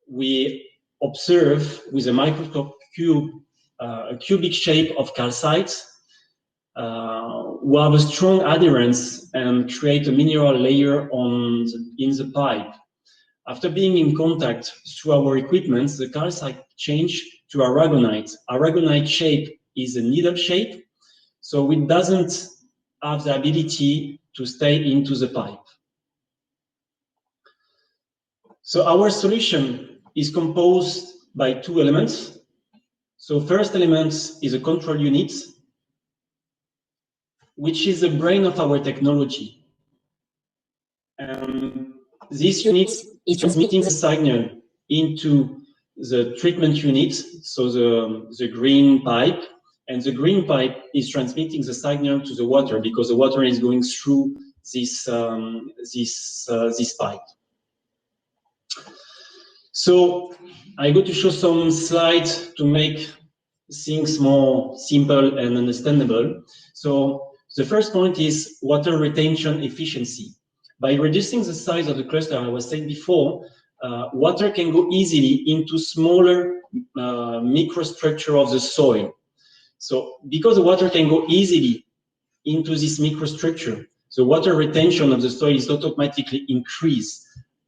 we observe with a microscope a cubic shape of calcite who have a strong adherence and create a mineral layer in the pipe. After being in contact through our equipment, the calcite change to aragonite. Aragonite shape is a needle shape, so it doesn't have the ability to stay into the pipe. So our solution is composed by 2 elements. So first element is a control unit, which is the brain of our technology. And this unit is transmitting the signal into the treatment unit, so the green pipe, and the green pipe is transmitting the signal to the water because the water is going through this pipe. So I go to show some slides to make things more simple and understandable. So the first point is water retention efficiency. By reducing the size of the cluster, I was saying before, water can go easily into smaller microstructure of the soil. So because the water can go easily into this microstructure, the water retention of the soil is automatically increased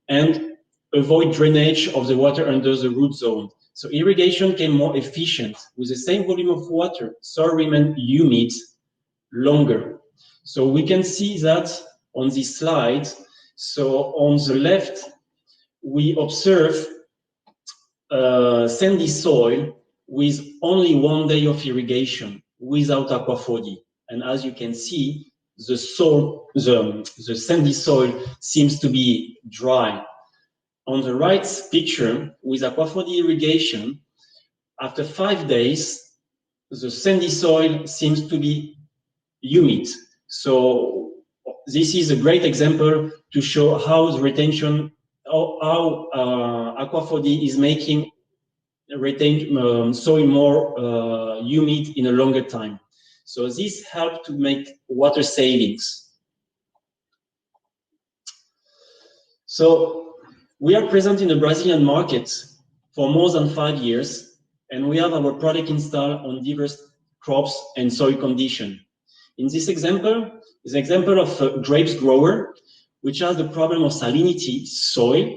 and avoid drainage of the water under the root zone. So irrigation can more efficient. With the same volume of water, soil remain humid longer. So we can see that on this slide. So on the left, we observe sandy soil with only 1 day of irrigation without aqua-4D. And as you can see, the sandy soil seems to be dry. On the right picture, with aqua-4D irrigation, after 5 days, the sandy soil seems to be humid. So this is a great example to show how the retention, how aqua-4D is making soil more humid in a longer time. So this helped to make water savings. So we are present in the Brazilian market for more than 5 years, and we have our product installed on diverse crops and soil conditions. In this example, is an example of a grapes grower, which has the problem of salinity soil,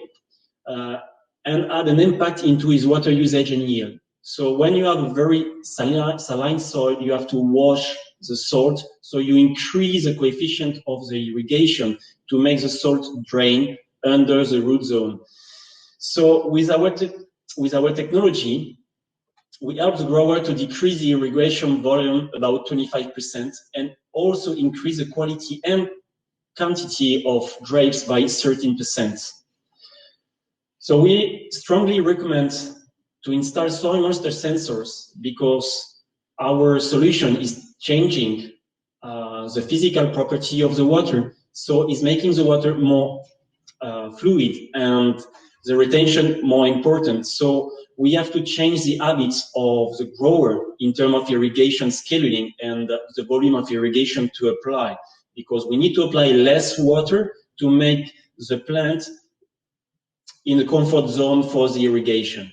and had an impact into his water usage and yield. So when you have a very saline soil, you have to wash the salt, so you increase the coefficient of the irrigation to make the salt drain under the root zone. So with our technology, we help the grower to decrease the irrigation volume about 25% and also increase the quality and quantity of grapes by 13%. So we strongly recommend to install soil moisture sensors because our solution is changing the physical property of the water, so it's making the water more fluid and the retention more important. So we have to change the habits of the grower in terms of irrigation scheduling and the volume of irrigation to apply, because we need to apply less water to make the plant in the comfort zone for the irrigation.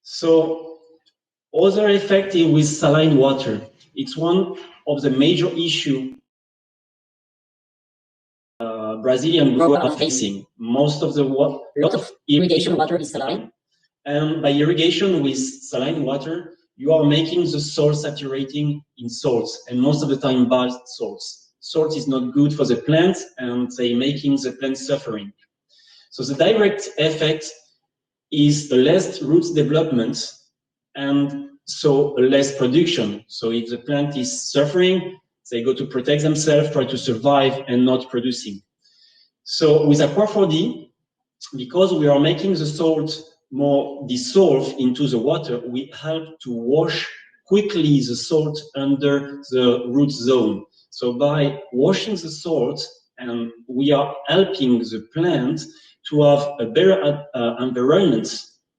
So other effect with saline water, it's one of the major issues Brazilian growers are facing. Most of the lot of irrigation water is saline, and by irrigation with saline water, you are making the soil saturating in salts, and most of the time bad salts. Salt is not good for the plant, and they making the plant suffering. So the direct effect is a less roots development, and so less production. So if the plant is suffering, they go to protect themselves, try to survive, and not producing. So with aqua-4D, because we are making the salt more dissolved into the water, we help to wash quickly the salt under the root zone. So by washing the salt, and we are helping the plant to have a better environment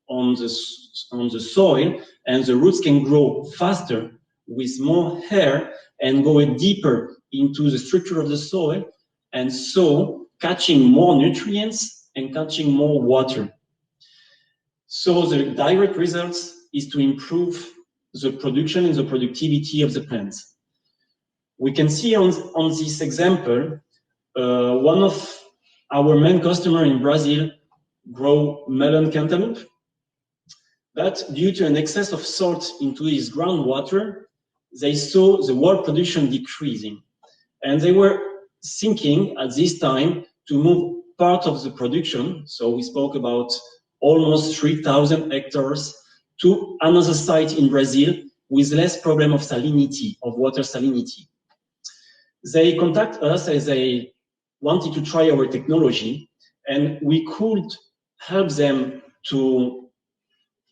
on the soil, and the roots can grow faster with more air and go deeper into the structure of the soil, and so catching more nutrients and catching more water. So the direct results is to improve the production and the productivity of the plants. We can see on this example, one of our main customers in Brazil grow melon cantaloupe, but due to an excess of salt into his groundwater, they saw the world production decreasing. And they were thinking at this time to move part of the production, so we spoke about almost 3,000 hectares, to another site in Brazil with less problem of salinity, of water salinity. They contact us as they wanted to try our technology, and we could help them to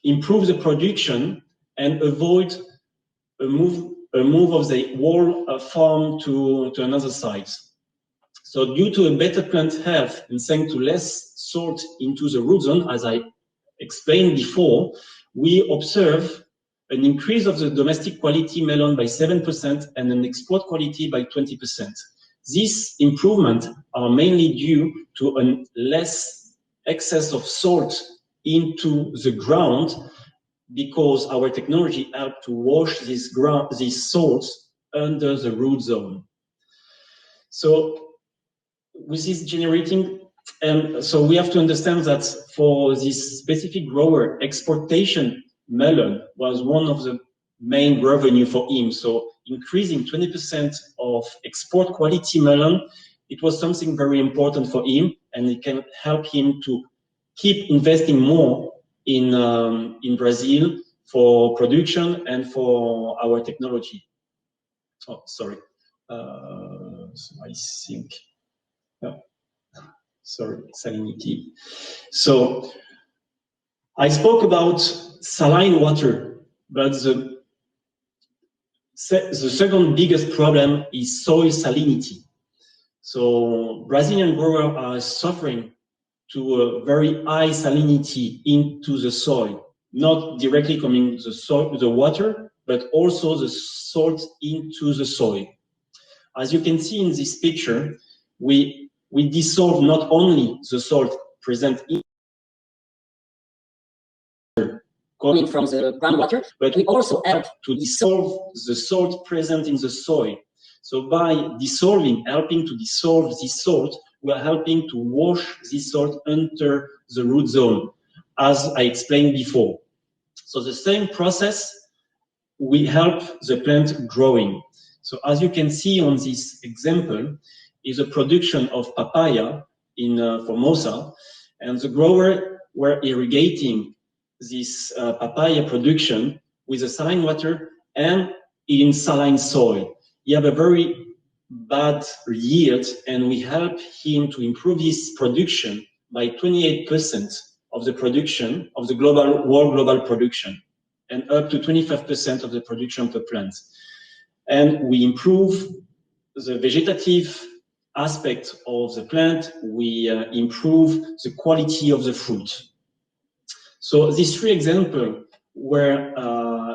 improve the production and avoid a move of the whole farm to another site. So due to a better plant health and thanks to less salt into the root zone, as I explained before, we observe an increase of the domestic quality melon by 7% and an export quality by 20%. These improvements are mainly due to a less excess of salt into the ground, because our technology helped to wash these salts under the root zone. So with this generating, and so we have to understand that for this specific grower, exportation melon was one of the main revenue for him. So increasing 20% of export quality melon, it was something very important for him, and it can help him to keep investing more in Brazil for production and for our technology. Oh, sorry. So I think, sorry, salinity. So I spoke about saline water, but the second biggest problem is soil salinity. So Brazilian growers are suffering to a very high salinity into the soil, not directly coming the water, but also the salt into the soil. As you can see in this picture, we dissolve not only the salt present in coming from the groundwater, but we also help to dissolve the salt present in the soil. So by dissolving, helping to dissolve this salt, we are helping to wash this salt under the root zone, as I explained before. So the same process, we help the plant growing. So as you can see on this example, is a production of papaya in Formosa, and the grower were irrigating this papaya production with a saline water and in saline soil. He have a very bad yield, and we help him to improve his production by 28% of the production of the world global production, and up to 25% of the production per plant. And we improve the vegetative aspect of the plant. We improve the quality of the fruit. So these three examples were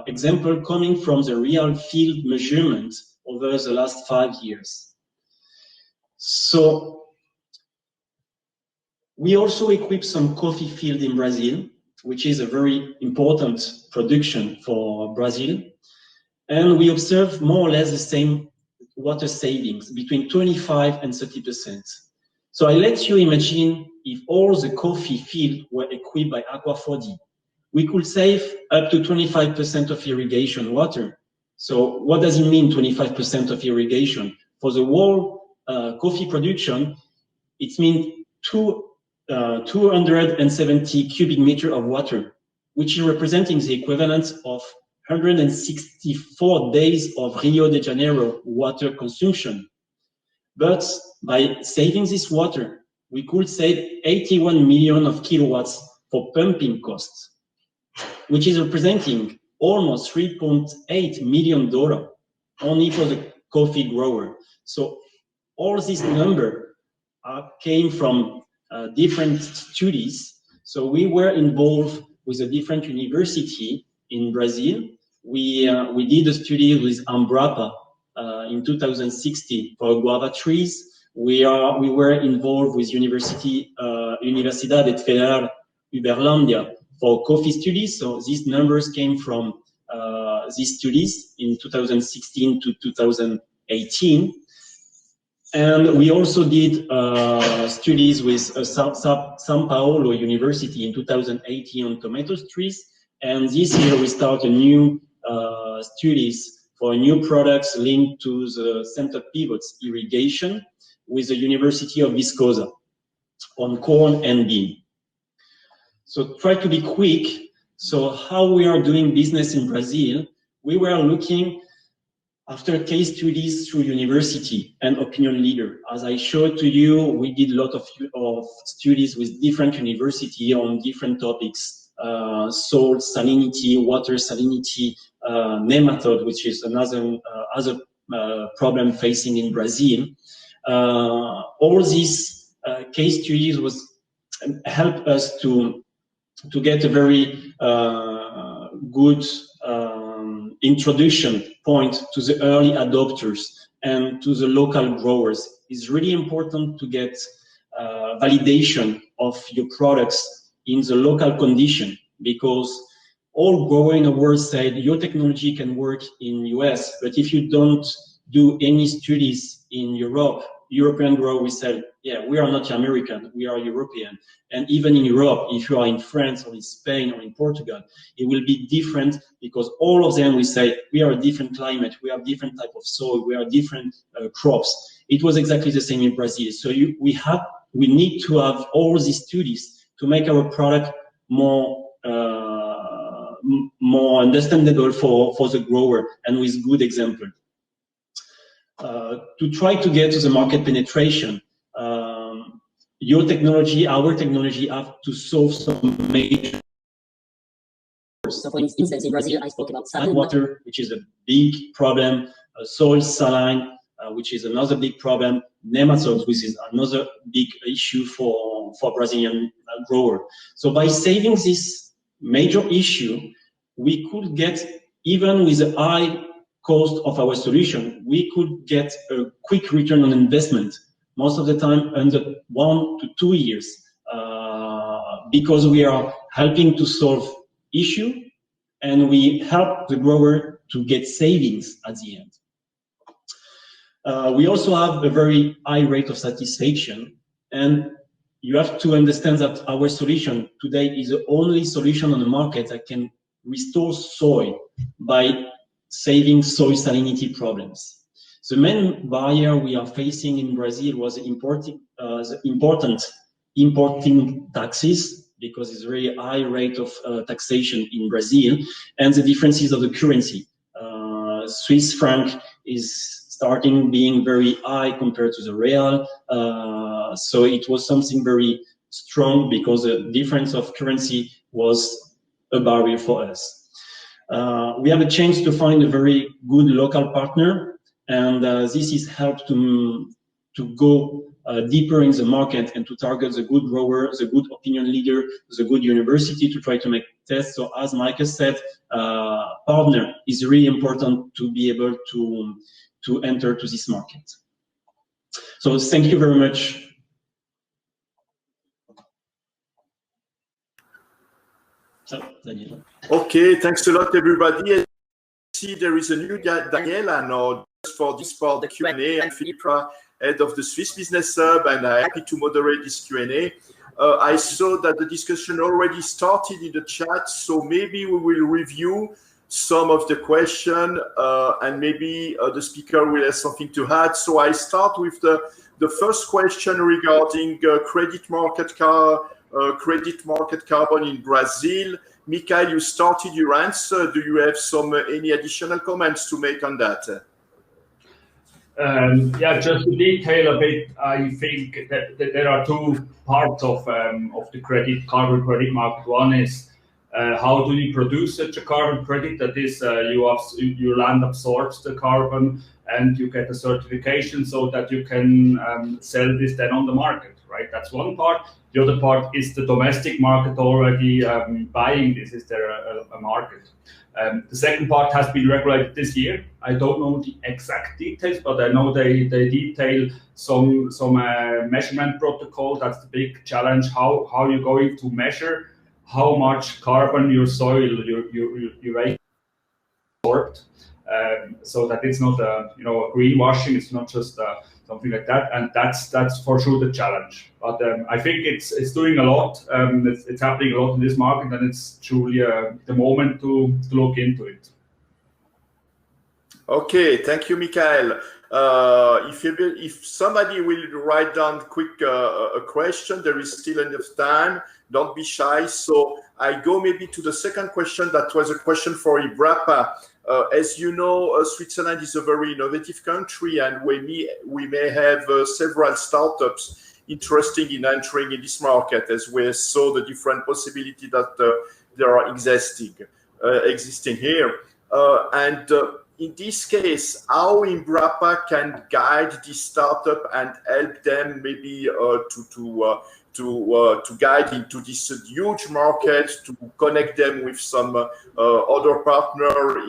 examples coming from the real field measurement over the last 5 years. So we also equip some coffee field in Brazil, which is a very important production for Brazil. And we observe more or less the same water savings, between 25 and 30%. So I let you imagine if all the coffee fields were equipped by Aqua 4D, we could save up to 25% of irrigation water. So what does it mean, 25% of irrigation? For the whole coffee production, it means 270 cubic meters of water, which is representing the equivalent of 164 days of Rio de Janeiro water consumption. But by saving this water, we could save 81 million of kilowatts for pumping costs, which is representing almost $3.8 million only for the coffee grower. So all these numbers came from different studies. So we were involved with a different university in Brazil. We did a study with Embrapa in 2016 for guava trees. We were involved with Universidade Federal Uberlândia for coffee studies. So these numbers came from these studies in 2016 to 2018. And we also did studies with São Paulo University in 2018 on tomato trees. And this year we start a new studies for new products linked to the center pivots irrigation with the University of Viscosa on corn and bean. So try to be quick. So how we are doing business in Brazil, we were looking after case studies through university and opinion leader. As I showed to you, we did a lot of studies with different universities on different topics, salt salinity, water salinity, nematode, which is another other problem facing in Brazil. All these case studies help us to get a very good introduction point to the early adopters and to the local growers, it's really important to get validation of your products in the local condition, because all growers in the world said your technology can work in US, but if you don't do any studies in Europe, European growers said, yeah, we are not American, we are European. And even in Europe, if you are in France or in Spain or in Portugal, it will be different, because all of them will say, we are a different climate, we have different type of soil, we are different crops. It was exactly the same in Brazil. So we need to have all these studies to make our product more understandable for the grower, and with good example. To try to get to the market penetration, your technology, our technology, have to solve some major. So for instance, in Brazil, I spoke about saline water, which is a big problem, soil saline, which is another big problem, nematodes, which is another big issue for Brazilian grower. So by saving this major issue, we could get, even with a high cost of our solution, we could get a quick return on investment, most of the time under 1 to 2 years, because we are helping to solve issue and we help the grower to get savings at the end. We also have a very high rate of satisfaction, and you have to understand that our solution today is the only solution on the market that can restore soil by saving soil salinity problems. The main barrier we are facing in Brazil was importing taxes, because it's a very high rate of taxation in Brazil, and the differences of the currency. Swiss franc is starting being very high compared to the real, so it was something very strong, because the difference of currency was a barrier for us. We have a chance to find a very good local partner, and this is helped to go deeper in the market and to target the good grower, the good opinion leader, the good university, to try to make tests. So as Michael said, partner is really important to be able to enter to this market. So thank you very much. So, Daniel. Okay, thanks a lot, everybody. I see there is a new Daniela now for this part, the Q&A, and Philippe, head of the Swiss Business Hub, and I'm happy to moderate this Q&A. I saw that the discussion already started in the chat, so maybe we will review some of the question, and maybe the speaker will have something to add. So I start with the first question regarding credit market carbon in Brazil. Michael, you started your answer. Do you have any additional comments to make on that? Yeah, just to detail a bit, I think that there are two parts of the carbon credit market. One is how do you produce such a carbon credit? That is, your land absorbs the carbon and you get a certification so that you can sell this then on the market, right? That's one part. The other part is the domestic market already buying this. Is there a market? The second part has been regulated this year. I don't know the exact details, but I know they detail some measurement protocol. That's the big challenge. How you're going to measure how much carbon your soil, your absorbed, so that it's not a greenwashing. It's not just something like that, and that's for sure the challenge. But I think it's doing a lot. It's happening a lot in this market, and it's truly the moment to look into it. Okay, thank you, Michael. If somebody will write down quick a question, there is still enough time. Don't be shy. So I go maybe to the second question. That was a question for IBRAPA. As you know, Switzerland is a very innovative country, and we may have several startups interested in entering in this market, as we saw the different possibilities that there are existing here. In this case, how IBRAPA can guide this startup and help them maybe to guide into this huge market, to connect them with some other partner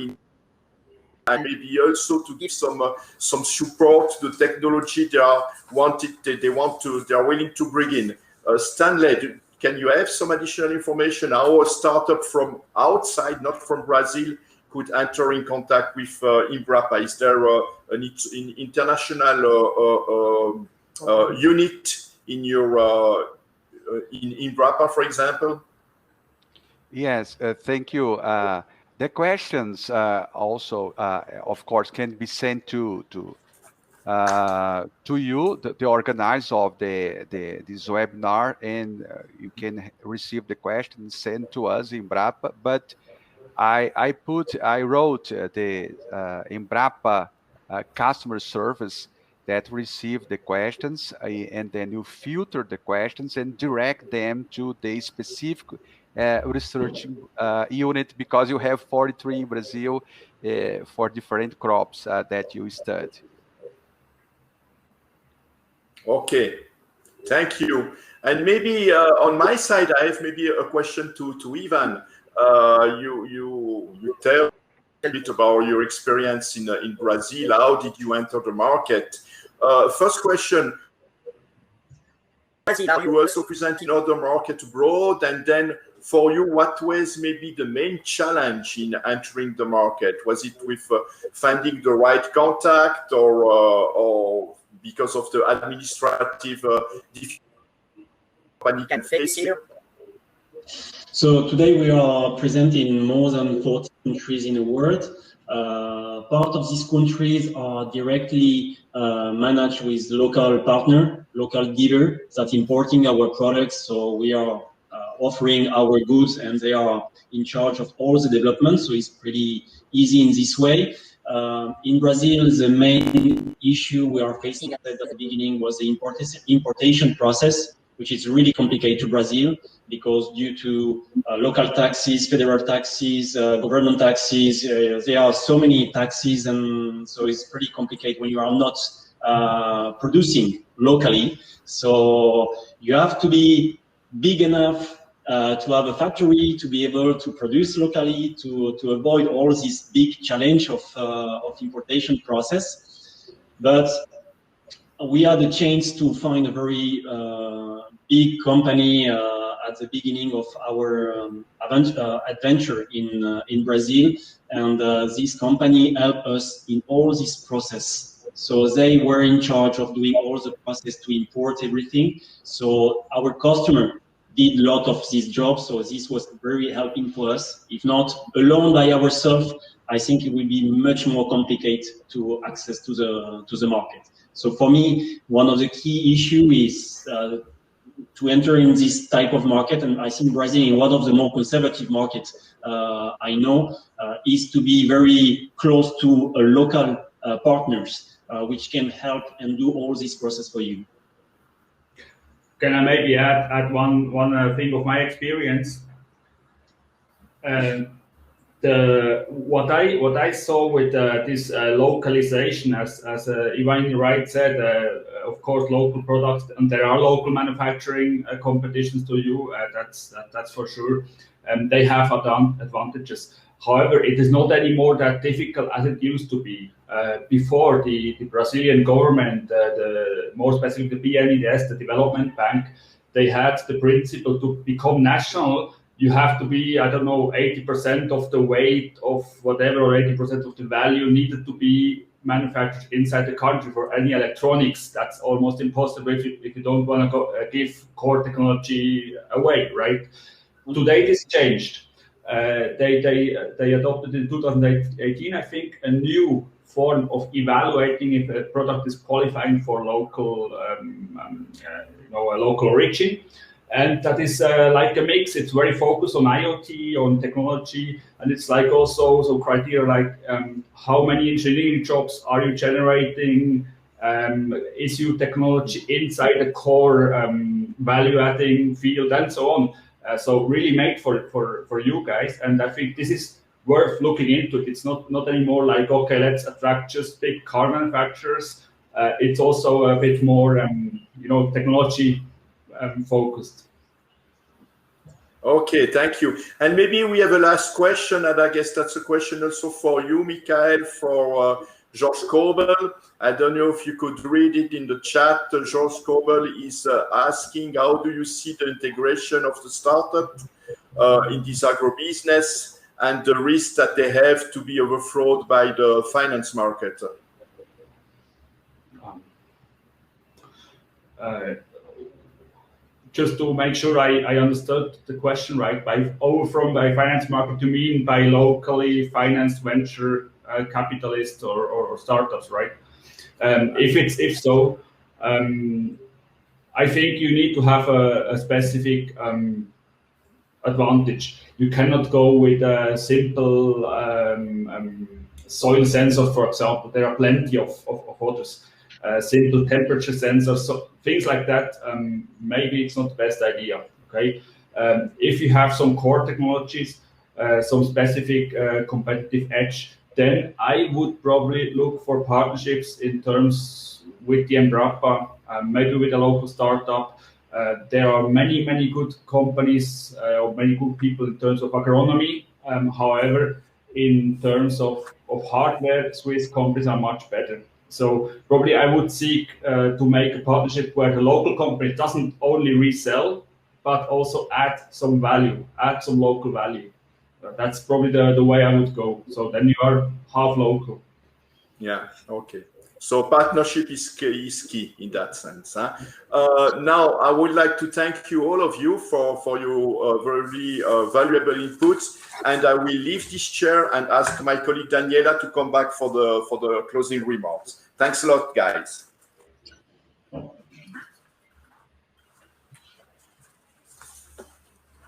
and maybe also to give some support to the technology they are willing to bring in. Stanley, can you have some additional information how a startup from outside, not from Brazil, could enter in contact with Embrapa? Is there an international unit in your in Embrapa, for example? Yes, thank you. The questions also, of course, can be sent to you, the organizer of this webinar, and you can receive the questions sent to us, Embrapa. But I wrote the Embrapa customer service that receive the questions, and then you filter the questions and direct them to the specific research unit, because you have 43 in Brazil for different crops that you study. Okay, thank you. And maybe on my side, I have maybe a question to Ivan. You tell a bit about your experience in Brazil. How did you enter the market? First question, you also present in other markets abroad, and then for you, what was maybe the main challenge in entering the market? Was it with finding the right contact, or because of the administrative difficulties company can face here? So today we are present in more than 40 countries in the world. Part of these countries are directly managed with local partner, local dealer that importing our products. So we are offering our goods, and they are in charge of all the development. So it's pretty easy in this way. In Brazil, the main issue we are facing at the beginning was the importation process, which is really complicated to Brazil, because due to local taxes, federal taxes, government taxes, there are so many taxes, and so it's pretty complicated when you are not producing locally. So you have to be big enough to have a factory to be able to produce locally, to avoid all this big challenge of importation process. But we had a chance to find a very big company at the beginning of our adventure in Brazil, and this company helped us in all this process. So they were in charge of doing all the process to import everything. So our customer did a lot of this job. So this was very helping for us. If not alone by ourselves, I think it will be much more complicated to access to the market. So for me, one of the key issues is to enter in this type of market, and I think Brazil is one of the more conservative markets I know, is to be very close to local partners, which can help and do all this process for you. Can I maybe add one thing of my experience? What I saw with this localization, as Ivan right said, of course, local products, and there are local manufacturing competitions to you. That's for sure, and they have advantages. However, it is not anymore that difficult as it used to be. Before the Brazilian government, more specifically the BNDES, the development bank, they had the principle to become national. You have to be, I don't know, 80% of the weight of whatever, or 80% of the value needed to be manufactured inside the country. For any electronics, that's almost impossible if you don't want to give core technology away, right? Today this changed. They adopted in 2018, I think, a new form of evaluating if a product is qualifying for local, a local origin. And that is like a mix. It's very focused on IoT, on technology, and it's like also some criteria like how many engineering jobs are you generating? Is your technology inside the core value-adding field, and so on. So really made for you guys, and I think this is worth looking into. It's not anymore like, okay, let's attract just big car manufacturers. It's also a bit more technology focused. Okay, thank you. And maybe we have a last question, and I guess that's a question also for you, Michael, for Georges Corbel. I don't know if you could read it in the chat. Georges Corbel is asking, how do you see the integration of the startup in this agribusiness and the risk that they have to be overthrown by the finance market? Just to make sure I understood the question right, by overthrown by finance market, you mean by locally financed venture capitalists or startups, right? If so, I think you need to have a specific advantage. You cannot go with a simple soil sensor, for example. There are plenty of others. Simple temperature sensors, so things like that, maybe it's not the best idea, okay? If you have some core technologies, some specific competitive edge, then I would probably look for partnerships in terms with the Embrapa, maybe with a local startup. There are many good companies or many good people in terms of agronomy. However, in terms of hardware, Swiss companies are much better. So probably I would seek to make a partnership where the local company doesn't only resell, but also add some value, add some local value. That's probably the way I would go. So then you are half local. Yeah, okay. So partnership is key in that sense. Huh? Now, I would like to thank you, all of you, for your very valuable inputs. And I will leave this chair and ask my colleague Daniela to come back for the closing remarks. Thanks a lot, guys.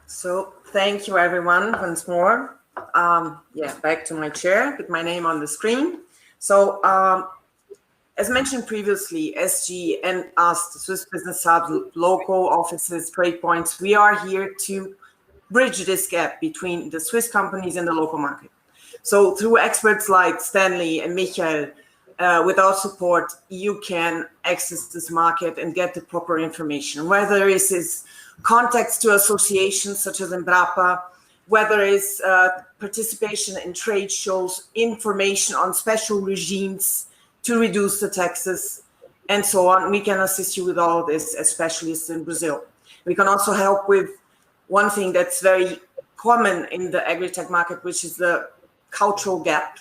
So thank you, everyone, once more. Back to my chair with my name on the screen. So as mentioned previously, SG and us, the Swiss Business Hub, local offices, trade points, we are here to bridge this gap between the Swiss companies and the local market. So through experts like Stanley and Michael, with our support, you can access this market and get the proper information, whether it is contacts to associations such as Embrapa, whether it's participation in trade shows, information on special regimes to reduce the taxes, and so on. We can assist you with all of this as specialists in Brazil. We can also help with one thing that's very common in the Agritech market, which is the cultural gap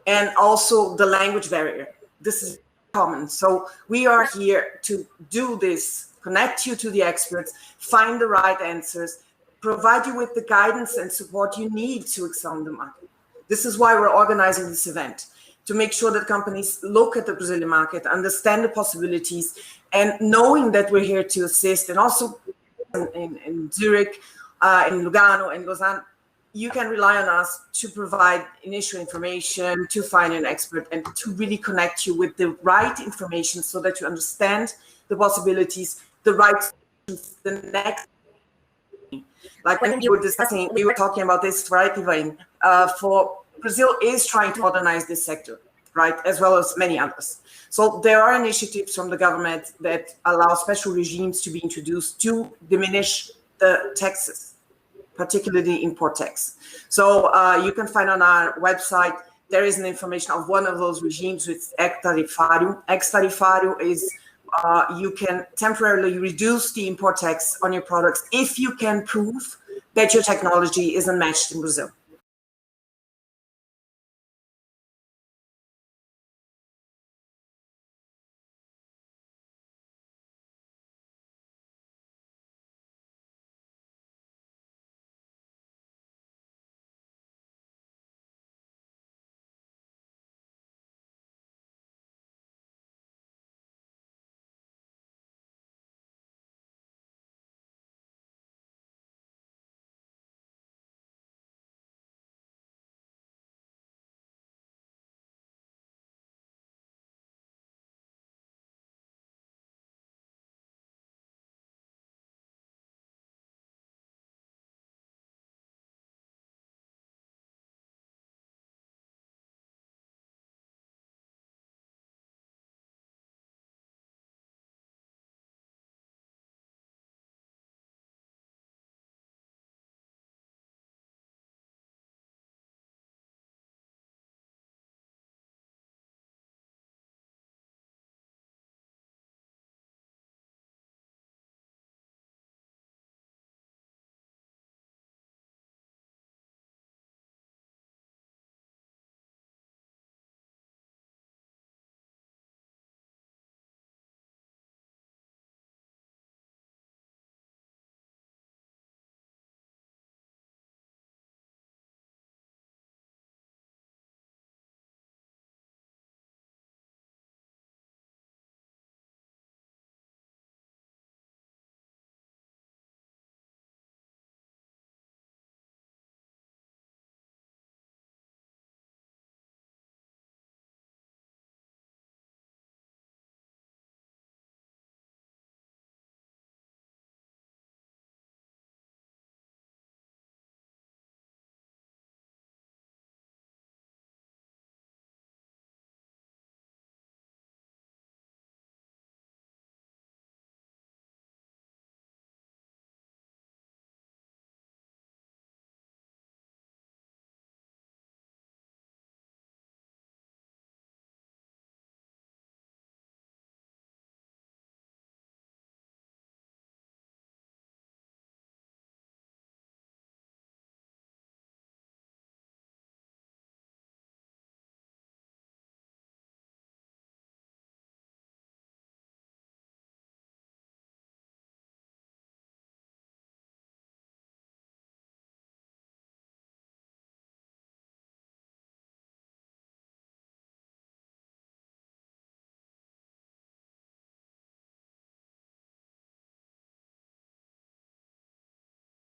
and also the language barrier. This is common. So we are here to do this, connect you to the experts, find the right answers, provide you with the guidance and support you need to excel in the market. This is why we're organizing this event, to make sure that companies look at the Brazilian market, understand the possibilities, and knowing that we're here to assist, and also in Zurich, in Lugano, and Lausanne, you can rely on us to provide initial information, to find an expert, and to really connect you with the right information so that you understand the possibilities, the right, the next. Like when you were discussing, we were talking about this, right, Ivain? For Brazil is trying to modernize this sector, right, as well as many others. So there are initiatives from the government that allow special regimes to be introduced to diminish the taxes, particularly import tax. So you can find on our website, there is an information of one of those regimes with ex-tarifário. Ex-tarifário is you can temporarily reduce the import tax on your products if you can prove that your technology is unmatched in Brazil.